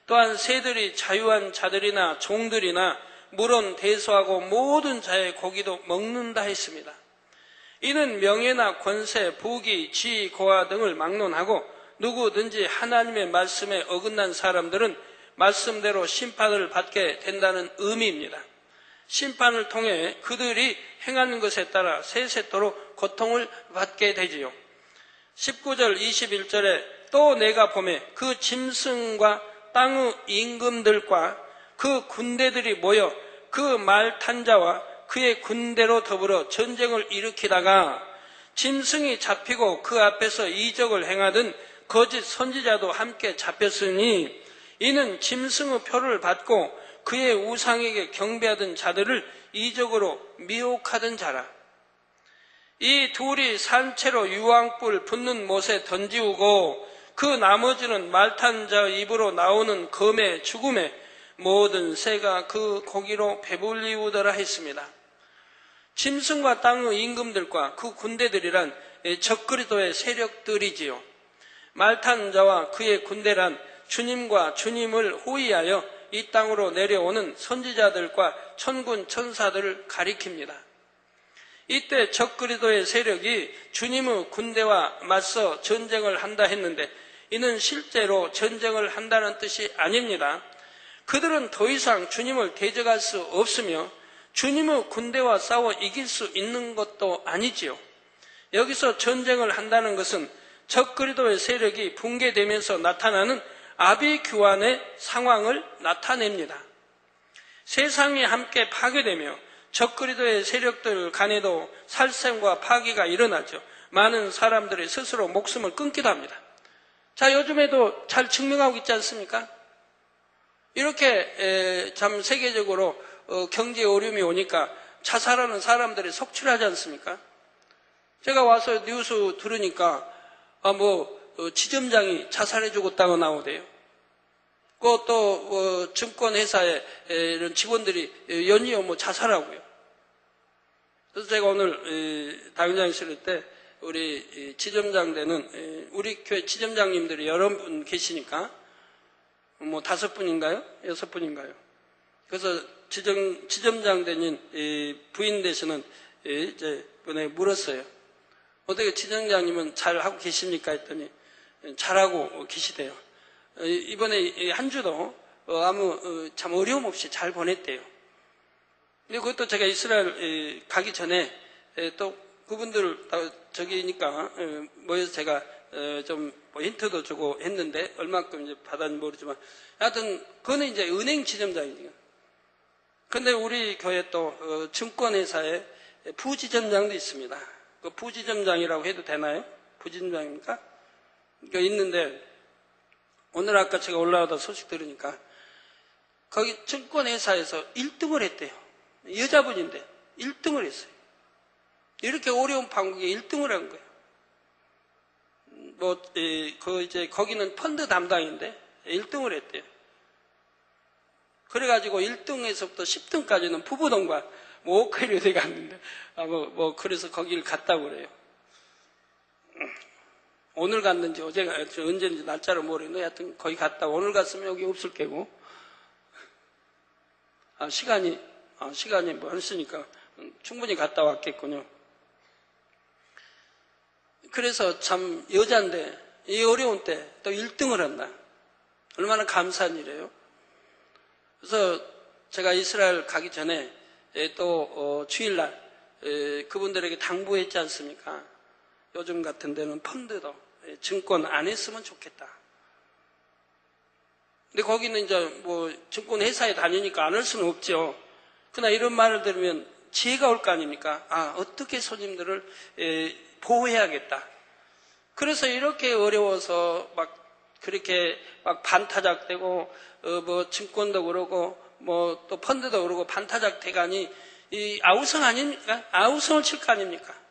또한 새들이 자유한 자들이나 종들이나 물은 대소하고 모든 자의 고기도 먹는다 했습니다. 이는 명예나 권세, 부귀, 지위, 고하 등을 막론하고 누구든지 하나님의 말씀에 어긋난 사람들은 말씀대로 심판을 받게 된다는 의미입니다. 심판을 통해 그들이 행하는 것에 따라 세세토록 고통을 받게 되지요. 19절 21절에 또 내가 보매 그 짐승과 땅의 임금들과 그 군대들이 모여 그 말 탄 자와 그의 군대로 더불어 전쟁을 일으키다가 짐승이 잡히고 그 앞에서 이적을 행하던 거짓 선지자도 함께 잡혔으니 이는 짐승의 표를 받고 그의 우상에게 경배하던 자들을 이적으로 미혹하던 자라. 이 둘이 산채로 유황불 붙는 못에 던지우고 그 나머지는 말탄 자의 입으로 나오는 검의 죽음에 모든 새가 그 고기로 배불리우더라 했습니다. 짐승과 땅의 임금들과 그 군대들이란 적그리스도의 세력들이지요. 말탄 자와 그의 군대란 주님과 주님을 호위하여 이 땅으로 내려오는 선지자들과 천군 천사들을 가리킵니다. 이때 적그리스도의 세력이 주님의 군대와 맞서 전쟁을 한다 했는데 이는 실제로 전쟁을 한다는 뜻이 아닙니다. 그들은 더 이상 주님을 대적할 수 없으며 주님의 군대와 싸워 이길 수 있는 것도 아니지요. 여기서 전쟁을 한다는 것은 적그리스도의 세력이 붕괴되면서 나타나는 아비규환의 상황을 나타냅니다. 세상이 함께 파괴되며 적그리스도의 세력들 간에도 살생과 파괴가 일어나죠. 많은 사람들이 스스로 목숨을 끊기도 합니다. 자, 요즘에도 잘 증명하고 있지 않습니까? 이렇게 참 세계적으로 경제 어려움이 오니까 자살하는 사람들이 속출하지 않습니까? 제가 와서 뉴스 들으니까 지점장이 자살해 죽었다고 나오대요. 또 증권회사의 이런 직원들이 연이어 자살하고요. 그래서 제가 오늘 당장실 있을 때 우리 지점장 되는 우리 교회 지점장님들이 여러 분 계시니까 5분인가요? 6분인가요? 그래서 지점장 되는 부인 되시는 이제 분에 물었어요. 어떻게 지점장님은 잘 하고 계십니까? 했더니 잘하고 계시대요. 이번에 한 주도 아무 참 어려움 없이 잘 보냈대요. 근데 그것도 제가 이스라엘 가기 전에 또 그분들 저기니까 모여서 제가 좀 힌트도 주고 했는데 얼마큼 이제 받았는지 모르지만 하여튼 그거는 이제 은행 지점장이니까. 근데 우리 교회 또 증권회사에 부지점장도 있습니다. 그 부지점장이라고 해도 되나요? 부지점장입니까? 있는데 오늘 아까 제가 올라오다 소식 들으니까 거기 증권회사에서 1등을 했대요. 여자분인데 1등을 했어요. 이렇게 어려운 판국에 1등을 한 거예요. 이제 거기는 펀드 담당인데 1등을 했대요. 그래가지고 1등에서부터 10등까지는 부부동반 오카리로 돼 갔는데 그래서 거기를 갔다고 그래요. 오늘 갔는지 언제인지 날짜를 모르겠는데 하여튼 거기 갔다 오늘 갔으면 여기 없을 게고 시간이 했으니까 충분히 갔다 왔겠군요. 그래서 참 여자인데 이 어려운 때 또 1등을 한다. 얼마나 감사한 일이에요. 그래서 제가 이스라엘 가기 전에 또 주일날 그분들에게 당부했지 않습니까? 요즘 같은 데는 펀드도 증권 안 했으면 좋겠다. 근데 거기는 이제 증권 회사에 다니니까 안 할 수는 없죠. 그러나 이런 말을 들으면 지혜가 올 거 아닙니까? 어떻게 손님들을 보호해야겠다. 그래서 이렇게 어려워서 그렇게 반타작되고 증권도 그러고 또 펀드도 그러고 반타작 대가니 이 아우성 아닙니까? 아우성을 칠 거 아닙니까?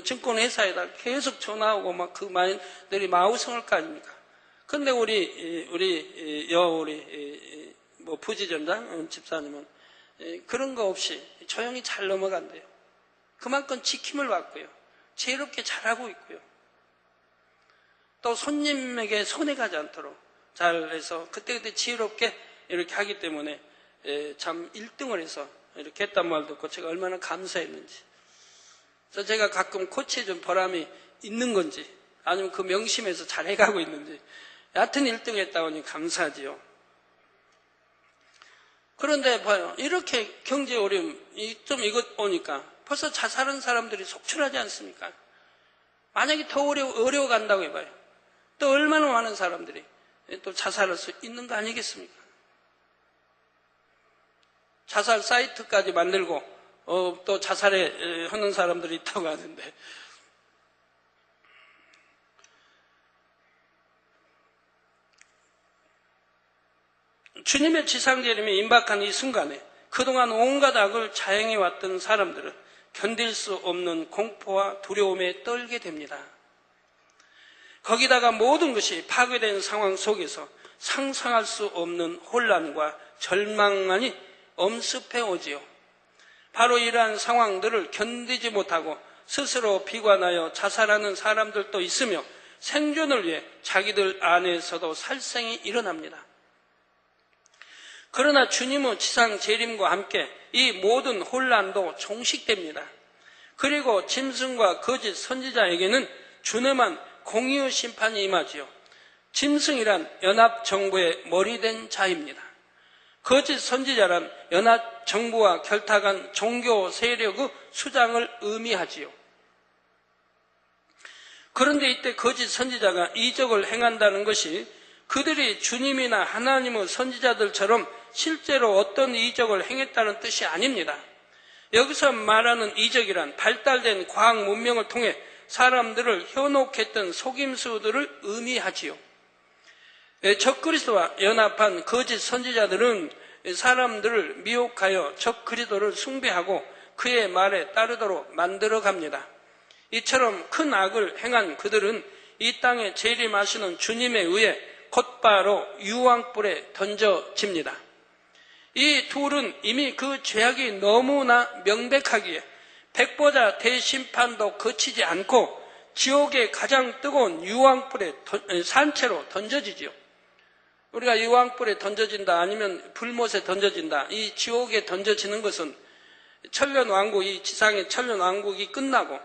증권회사에다 계속 전화하고 그 마인들이 아우성할 거 아닙니까? 근데 우리 부지점장 집사님은 그런 거 없이 조용히 잘 넘어간대요. 그만큼 지킴을 받고요. 지혜롭게 잘하고 있고요. 또 손님에게 손해가지 않도록 잘해서 그때그때 지혜롭게 이렇게 하기 때문에 참 1등을 해서 이렇게 했단 말 듣고 제가 얼마나 감사했는지. 그래서 제가 가끔 코치해 준 보람이 있는 건지 아니면 그 명심에서 잘 해가고 있는지 여하튼 1등 했다고 하니 감사하지요. 그런데 봐요. 이렇게 경제 어려움이 좀 이것 오니까 벌써 자살한 사람들이 속출하지 않습니까? 만약에 더 어려워 간다고 해봐요. 또 얼마나 많은 사람들이 또 자살할 수 있는 거 아니겠습니까? 자살 사이트까지 만들고 또 자살에 하는 사람들이 있다고 하는데 주님의 지상재림이 임박한 이 순간에 그동안 온갖 악을 자행해왔던 사람들은 견딜 수 없는 공포와 두려움에 떨게 됩니다. 거기다가 모든 것이 파괴된 상황 속에서 상상할 수 없는 혼란과 절망만이 엄습해 오지요. 바로 이러한 상황들을 견디지 못하고 스스로 비관하여 자살하는 사람들도 있으며 생존을 위해 자기들 안에서도 살생이 일어납니다. 그러나 주님의 지상 재림과 함께 이 모든 혼란도 종식됩니다. 그리고 짐승과 거짓 선지자에게는 준엄한 공의의 심판이 임하지요. 짐승이란 연합정부의 머리된 자입니다. 거짓 선지자란 연합정부와 결탁한 종교 세력의 수장을 의미하지요. 그런데 이때 거짓 선지자가 이적을 행한다는 것이 그들이 주님이나 하나님의 선지자들처럼 실제로 어떤 이적을 행했다는 뜻이 아닙니다. 여기서 말하는 이적이란 발달된 과학 문명을 통해 사람들을 현혹했던 속임수들을 의미하지요. 적그리스도와 연합한 거짓 선지자들은 사람들을 미혹하여 적그리스도를 숭배하고 그의 말에 따르도록 만들어 갑니다. 이처럼 큰 악을 행한 그들은 이 땅에 재림하시는 주님에 의해 곧바로 유황불에 던져집니다. 이 둘은 이미 그 죄악이 너무나 명백하기에 백보자 대심판도 거치지 않고 지옥의 가장 뜨거운 유황불에 산채로 던져지지요. 우리가 유황불에 던져진다 아니면 불못에 던져진다, 이 지옥에 던져지는 것은 천년왕국, 이 지상의 천년왕국이 끝나고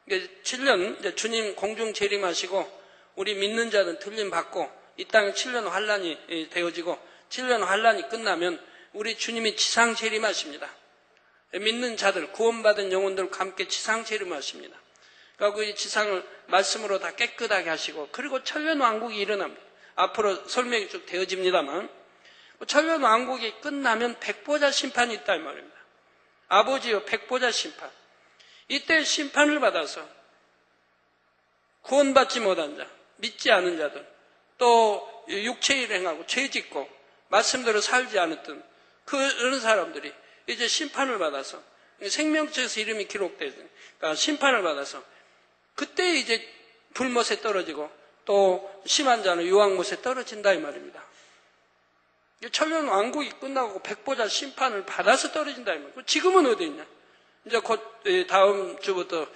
7년 이제 주님 공중 재림하시고 우리 믿는 자는 들림 받고 이 땅에 7년 환란이 되어지고 7년 환란이 끝나면 우리 주님이 지상 재림하십니다. 믿는 자들, 구원받은 영혼들과 함께 지상 재림하십니다. 그리고 이 지상을 말씀으로 다 깨끗하게 하시고 그리고 천년왕국이 일어납니다. 앞으로 설명이 쭉 되어집니다만 천년왕국이 끝나면 백보자 심판이 있다 이 말입니다. 아버지여 백보자 심판. 이때 심판을 받아서 구원받지 못한 자, 믿지 않은 자들, 또 육체일 행하고 죄짓고 말씀대로 살지 않았던 그런 사람들이 이제 심판을 받아서 생명책에서 이름이 기록되니까 심판을 받아서 그때 이제 불못에 떨어지고 또 심한 자는 유황못에 떨어진다 이 말입니다. 천년왕국이 끝나고 백보자 심판을 받아서 떨어진다 이 말입니다. 지금은 어디 있냐? 이제 곧 다음 주부터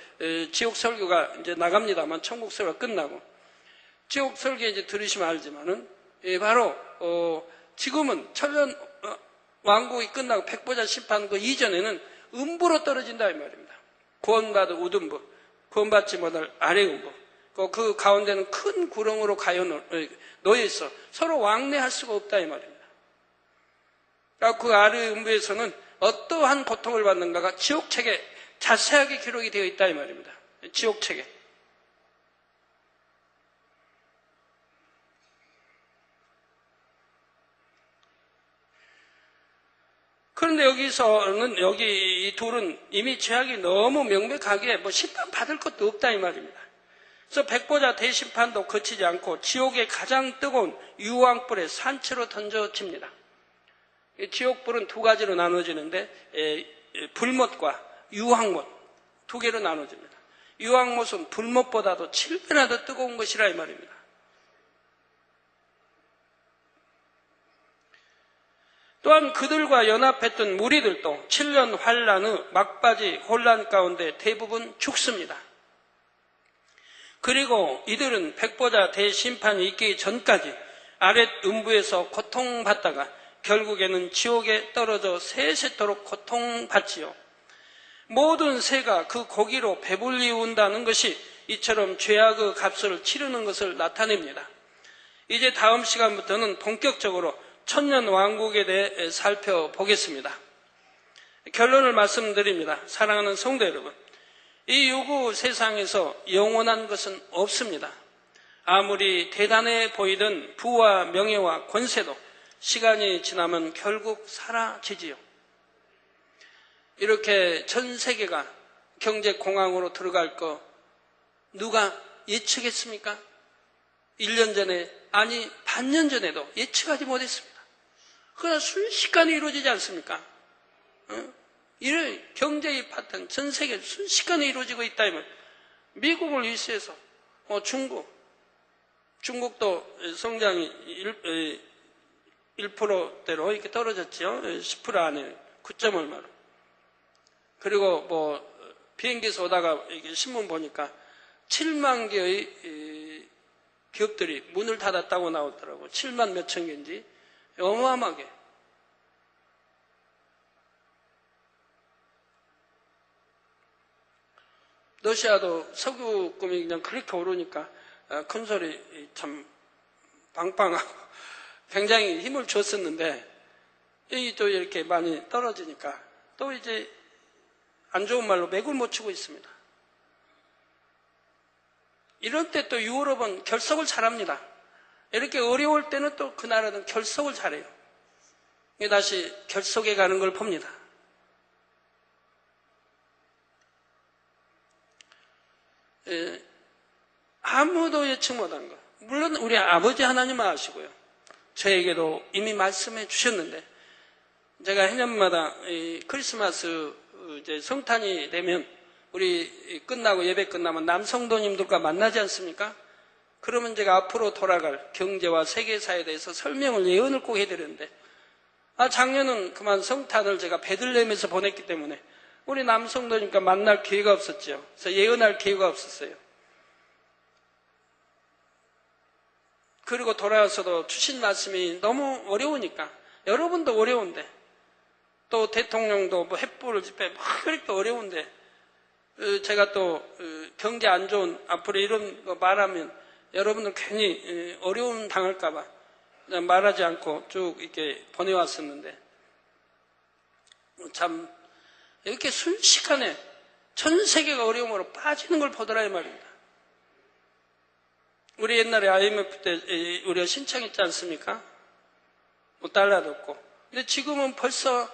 지옥 설교가 이제 나갑니다만 천국 설교가 끝나고 지옥 설교 이제 들으시면 알지만은 바로 지금은 천년 왕국이 끝나고 백보자 심판 그 이전에는 음부로 떨어진다 이 말입니다. 구원받은 우둔부, 구원받지 못할 아래 음부. 그 가운데는 큰 구렁으로 놓여 있어 서로 왕래할 수가 없다 이 말입니다. 그 아래 음부에서는 어떠한 고통을 받는가가 지옥책에 자세하게 기록이 되어 있다 이 말입니다. 지옥책에. 그런데 여기서는 여기 이 둘은 이미 죄악이 너무 명백하게 심판 받을 것도 없다 이 말입니다. 그래서 백보자 대심판도 거치지 않고 지옥의 가장 뜨거운 유황불에 산채로 던져집니다. 지옥불은 두 가지로 나눠지는데 불못과 유황못 두 개로 나눠집니다. 유황못은 불못보다도 7배나 더 뜨거운 것이라 이 말입니다. 또한 그들과 연합했던 무리들도 7년 환란 후 막바지 혼란 가운데 대부분 죽습니다. 그리고 이들은 백보자 대심판이 있기 전까지 아랫 음부에서 고통받다가 결국에는 지옥에 떨어져 세세토록 고통받지요. 모든 새가 그 고기로 배불리 운다는 것이 이처럼 죄악의 값을 치르는 것을 나타냅니다. 이제 다음 시간부터는 본격적으로 천년왕국에 대해 살펴보겠습니다. 결론을 말씀드립니다. 사랑하는 성도 여러분, 이 요구 세상에서 영원한 것은 없습니다. 아무리 대단해 보이던 부와 명예와 권세도 시간이 지나면 결국 사라지지요. 이렇게 전 세계가 경제공황으로 들어갈 거 누가 예측했습니까? 1년 전에, 아니 반년 전에도 예측하지 못했습니다. 그러나 순식간에 이루어지지 않습니까? 이런 경제의 파탄 전 세계 순식간에 이루어지고 있다 이면 미국을 위시해서 중국도 성장이 1%대로 이렇게 떨어졌죠. 10% 안에 9점 얼마로. 그리고 비행기에서 오다가 이게 신문 보니까 7만 개의 기업들이 문을 닫았다고 나오더라고. 7만 몇천 개인지 어마어마하게. 러시아도 석유금이 그냥 그렇게 오르니까 큰 소리 참 빵빵하고 굉장히 힘을 줬었는데 이 또 이렇게 많이 떨어지니까 또 이제 안 좋은 말로 맥을 못 추고 있습니다. 이런 때 또 유럽은 결석을 잘합니다. 이렇게 어려울 때는 또 그 나라는 결석을 잘해요. 다시 결석에 가는 걸 봅니다. 아무도 예측 못한 거, 물론 우리 아버지 하나님은 아시고요. 저에게도 이미 말씀해 주셨는데, 제가 해년마다 크리스마스 이제 성탄이 되면 우리 끝나고 예배 끝나면 남성도님들과 만나지 않습니까? 그러면 제가 앞으로 돌아갈 경제와 세계사에 대해서 설명을 예언을 꼭 해드렸는데, 작년은 그만 성탄을 제가 베들레헴에서 보냈기 때문에 우리 남성도님과 만날 기회가 없었죠. 그래서 예언할 기회가 없었어요. 그리고 돌아와서도 주신 말씀이 너무 어려우니까, 여러분도 어려운데, 또 대통령도 뭐 횃불을 집회 막 그렇게 어려운데, 제가 또 경제 안 좋은 앞으로 이런 거 말하면 여러분들 괜히 어려움 당할까봐 그냥 말하지 않고 쭉 이렇게 보내왔었는데, 참 이렇게 순식간에 전 세계가 어려움으로 빠지는 걸 보더라 이 말입니다. 우리 옛날에 IMF 때 우리가 신청했지 않습니까? 뭐 달러도 없고. 근데 지금은 벌써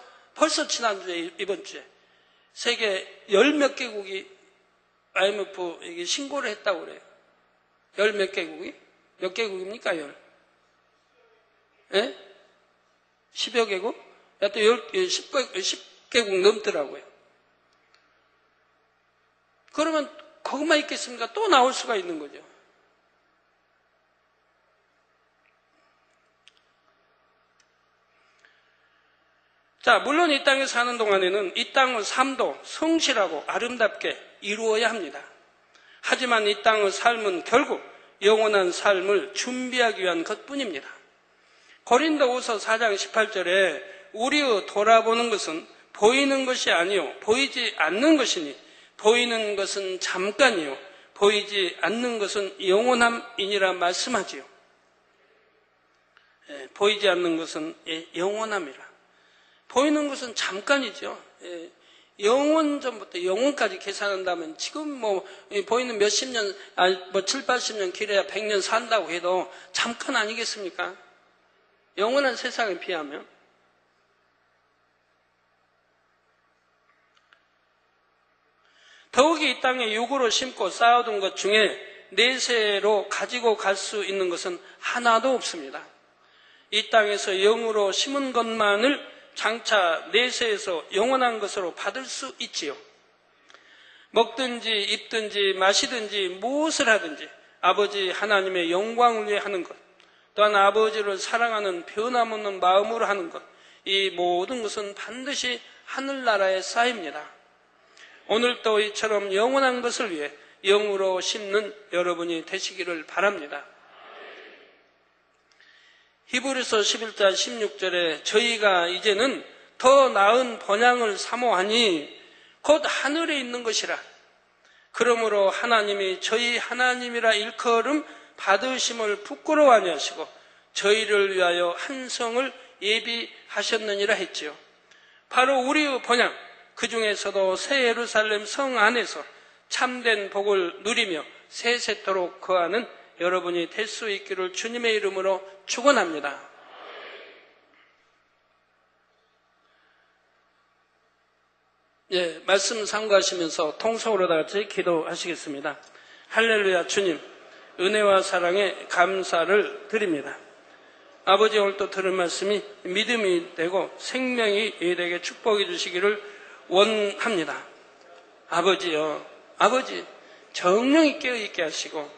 지난주에, 이번 주에 세계 열 몇 개국이 IMF 이게 신고를 했다고 그래요. 열 몇 개국이? 몇 개국입니까, 열? 예? 10여 개국? 또 10개국 넘더라고요. 그러면 거기만 있겠습니까? 또 나올 수가 있는 거죠. 자, 물론 이 땅에 사는 동안에는 이 땅의 삶도 성실하고 아름답게 이루어야 합니다. 하지만 이 땅의 삶은 결국 영원한 삶을 준비하기 위한 것뿐입니다. 고린도후서 4장 18절에 우리의 돌아보는 것은 보이는 것이 아니요 보이지 않는 것이니 보이는 것은 잠깐이요 보이지 않는 것은 영원함이니라 말씀하지요. 보이지 않는 것은 영원함이라. 보이는 것은 잠깐이죠. 영원 전부터 영원까지 계산한다면 지금 뭐 보이는 몇십 년, 뭐 7, 80년 길어야 100년 산다고 해도 잠깐 아니겠습니까? 영원한 세상에 비하면. 더욱이 이 땅에 육으로 심고 쌓아둔 것 중에 내세로 가지고 갈 수 있는 것은 하나도 없습니다. 이 땅에서 영으로 심은 것만을 장차 내세에서 영원한 것으로 받을 수 있지요. 먹든지 입든지 마시든지 무엇을 하든지 아버지 하나님의 영광을 위해 하는 것, 또한 아버지를 사랑하는 변함없는 마음으로 하는 것, 이 모든 것은 반드시 하늘나라에 쌓입니다. 오늘도 이처럼 영원한 것을 위해 영으로 심는 여러분이 되시기를 바랍니다. 히브리서 11장 16절에 저희가 이제는 더 나은 번향을 사모하니 곧 하늘에 있는 것이라. 그러므로 하나님이 저희 하나님이라 일컬음 받으심을 부끄러워 아니하시고 저희를 위하여 한 성을 예비하셨느니라 했지요. 바로 우리의 번향, 그 중에서도 새 예루살렘 성 안에서 참된 복을 누리며 세세토록 거하는 여러분이 될 수 있기를 주님의 이름으로 축원합니다. 말씀 상고하시면서 통성으로 다 같이 기도하시겠습니다. 할렐루야. 주님, 은혜와 사랑에 감사를 드립니다. 아버지, 오늘 또 들은 말씀이 믿음이 되고 생명이 되게 축복해 주시기를 원합니다. 아버지요, 아버지 정령이 깨어있게 하시고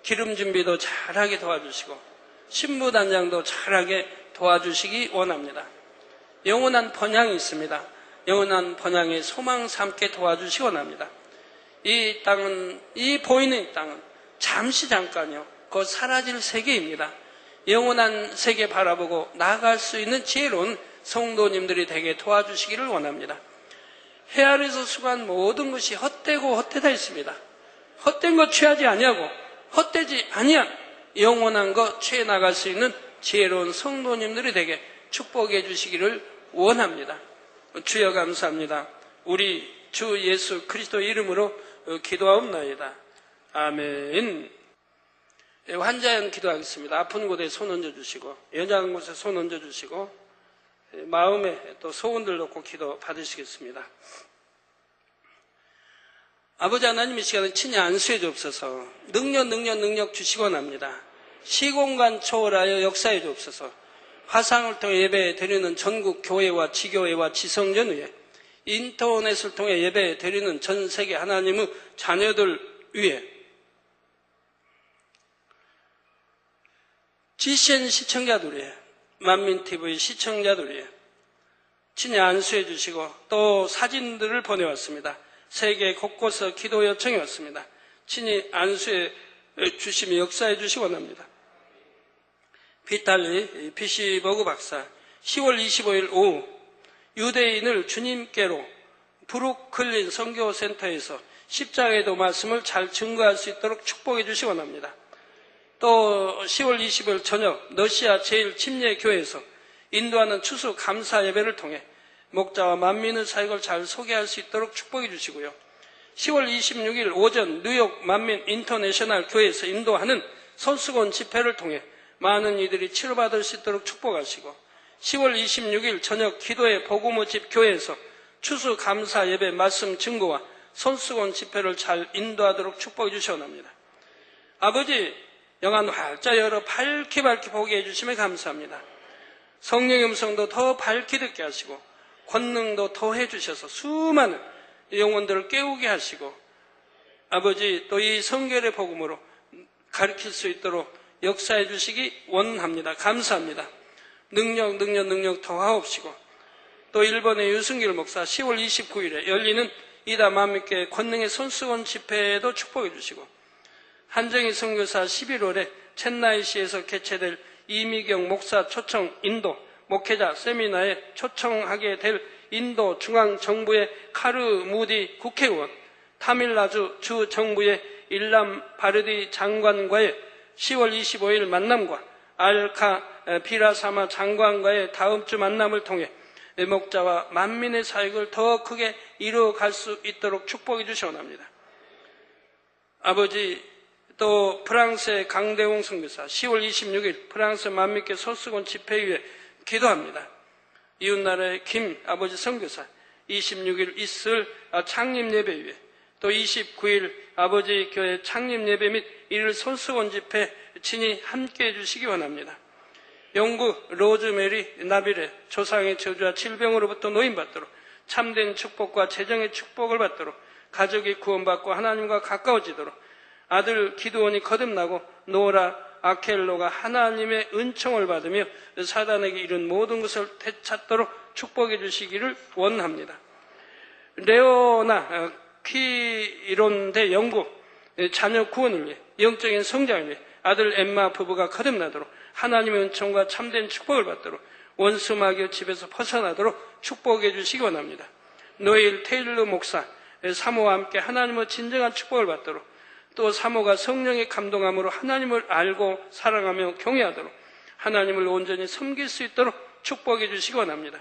기름 준비도 잘하게 도와주시고 신부단장도 잘하게 도와주시기 원합니다. 영원한 번향이 있습니다. 영원한 번향의 소망 삼게 도와주시기 원합니다. 이 땅은, 이 보이는 이 땅은 잠시 잠깐요, 곧 사라질 세계입니다. 영원한 세계 바라보고 나아갈 수 있는 지혜로운 성도님들이 되게 도와주시기를 원합니다. 해 아래서 수고한 모든 것이 헛되고 헛되다 있습니다. 헛된 것 취하지 아니하고 헛되지 아니한 영원한 것 취해 나갈 수 있는 지혜로운 성도님들이 되게 축복해 주시기를 원합니다. 주여 감사합니다. 우리 주 예수 그리스도 이름으로 기도하옵나이다. 아멘. 환자연 기도하겠습니다. 아픈 곳에 손 얹어주시고 연약한 곳에 손 얹어주시고 마음에 또 소원들 놓고 기도 받으시겠습니다. 아버지 하나님, 이 시간에 친히 안수해 주옵소서. 능력 주시기 원합니다. 시공간 초월하여 역사해 주옵소서. 화상을 통해 예배 드리는 전국 교회와 지교회와 지성전 위에, 인터넷을 통해 예배 드리는 전 세계 하나님의 자녀들 위에, GCN 시청자들 위에, 만민TV 시청자들 위에 친히 안수해 주시고, 또 사진들을 보내왔습니다. 세계 곳곳에 기도 요청이 왔습니다. 친히 안수해 주시며 역사해 주시기 원합니다. 비탈리 피시버그 박사, 10월 25일 오후 유대인을 주님께로 브루클린 선교센터에서 십자가의도 말씀을 잘 증거할 수 있도록 축복해 주시기 원합니다. 또 10월 20일 저녁 러시아 제1침례교회에서 인도하는 추수 감사 예배를 통해 목자와 만민의 사역을 잘 소개할 수 있도록 축복해 주시고요. 10월 26일 오전 뉴욕 만민 인터내셔널 교회에서 인도하는 손수건 집회를 통해 많은 이들이 치료받을 수 있도록 축복하시고, 10월 26일 저녁 기도의 복음의 집 교회에서 추수 감사 예배 말씀 증거와 손수건 집회를 잘 인도하도록 축복해 주시옵나이다. 아버지, 영안 활짝 열어 밝게 보게 해주시면 감사합니다. 성령의 음성도 더 밝게 듣게 하시고 권능도 더해 주셔서 수많은 영혼들을 깨우게 하시고, 아버지, 또 이 성결의 복음으로 가르칠 수 있도록 역사해 주시기 원합니다. 감사합니다. 능력 더하옵시고, 또 일본의 유승길 목사 10월 29일에 열리는 이다 만민교회 권능의 손수건 집회에도 축복해 주시고, 한정희 선교사 11월에 첸나이시에서 개최될 이미경 목사 초청 인도 목회자 세미나에 초청하게 될 인도 중앙정부의 카르 무디 국회의원, 타밀나주 주 정부의 일람 바르디 장관과의 10월 25일 만남과 알카 비라사마 장관과의 다음 주 만남을 통해 목자와 만민의 사역을 더 크게 이루어갈 수 있도록 축복해 주시옵나이다. 아버지, 또 프랑스의 강대웅 선교사 10월 26일 프랑스 만민교회 손수건 집회위에 기도합니다. 이웃나라의 김 아버지 선교사 26일 있을 창립예배위에, 또 29일 아버지 교회 창립예배 및 1일 손수건 집회 친히 함께해 주시기 원합니다. 영국 로즈메리 나빌의 조상의 저주와 질병으로부터 노인받도록 참된 축복과 재정의 축복을 받도록 가족이 구원받고 하나님과 가까워지도록 아들 기드온이 거듭나고 노라 아켈로가 하나님의 은총을 받으며 사단에게 이른 모든 것을 되찾도록 축복해 주시기를 원합니다. 레오나 키론대 영국 자녀 구원을 위해, 영적인 성장을 위해 아들 엠마 부부가 거듭나도록 하나님의 은총과 참된 축복을 받도록 원수 마귀의 집에서 벗어나도록 축복해 주시기 원합니다. 노일 테일러 목사 사모와 함께 하나님의 진정한 축복을 받도록, 또 사모가 성령의 감동함으로 하나님을 알고 사랑하며 경외하도록 하나님을 온전히 섬길 수 있도록 축복해 주시기 원합니다.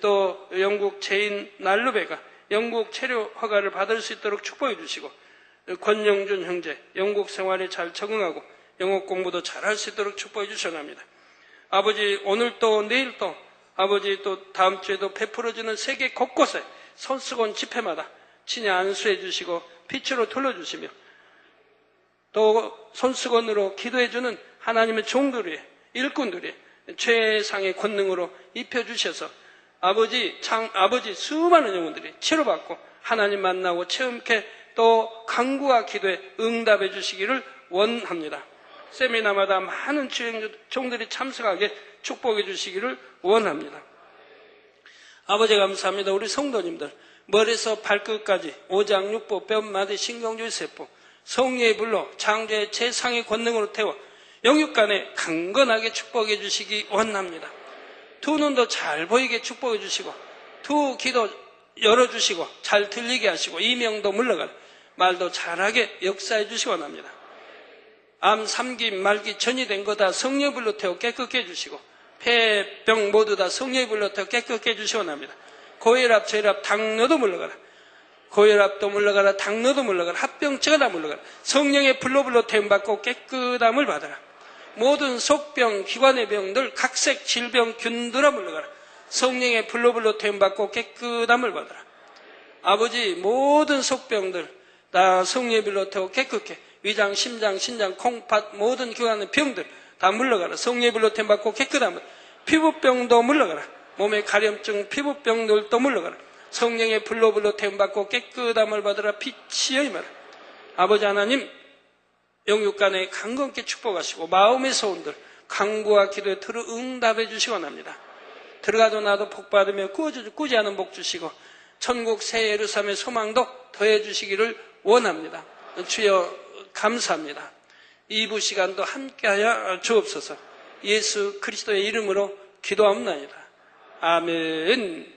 또 영국 제인 날루베가 영국 체류 허가를 받을 수 있도록 축복해 주시고, 권영준 형제 영국 생활에 잘 적응하고 영어 공부도 잘할 수 있도록 축복해 주시옵나이다. 아버지, 오늘 또 내일 또 아버지, 또 다음 주에도 베풀어지는 세계 곳곳에 손수건 집회마다 친히 안수해 주시고 빛으로 둘러주시며, 또 손수건으로 기도해주는 하나님의 종들이, 일꾼들이 최상의 권능으로 입혀주셔서 아버지 수많은 영혼들이 치료받고 하나님 만나고 체험케, 또 간구와 기도에 응답해 주시기를 원합니다. 세미나마다 많은 종들이 참석하게 축복해 주시기를 원합니다. 아버지, 감사합니다. 우리 성도님들 머리에서 발끝까지 오장육부 뼈마디 신경줄 세포 성령의 불로 창조의 최상의 권능으로 태워 영육간에 강건하게 축복해 주시기 원합니다. 두 눈도 잘 보이게 축복해 주시고, 두 귀도 열어주시고 잘 들리게 하시고, 이명도 물러가라 말도 잘하게 역사해 주시기 원합니다. 암, 삼기, 말기 전이 된 거 다 성령의 불로 태워 깨끗게 해주시고, 폐병 모두 다 성령의 불로 태워 깨끗게 해주시기 원합니다. 고혈압, 저혈압, 당뇨도 물러가라. 고혈압도 물러가라. 당뇨도 물러가라. 합병증은 다 물러가라. 성령의 불로 태움받고 깨끗함을 받아라. 모든 속병, 기관의 병들, 각색 질병, 균들아 물러가라. 성령의 불로 태움받고 깨끗함을 받아라. 아버지, 모든 속병들, 다 성령의 불로 태워 깨끗게 위장, 심장, 신장, 콩팥 모든 기관의 병들 다 물러가라. 성령의 불로 태워 받고 깨끗하면 피부병도 물러가라. 몸의 가려움증, 피부병들도 물러가라. 성령의 불로 태워 받고 깨끗함을 받으라. 빛이여 임하라. 아버지 하나님, 영육간에 강건케 축복하시고 마음의 소원들 간구와 기도에 들어 응답해 주시기 원합니다. 들어가도 나도 복 받으며 꾸지 않은 복 주시고 천국 새 예루살렘의 소망도 더해 주시기를 원합니다. 주여 감사합니다. 2부 시간도 함께하여 주옵소서. 예수 그리스도의 이름으로 기도하옵나이다. 아멘.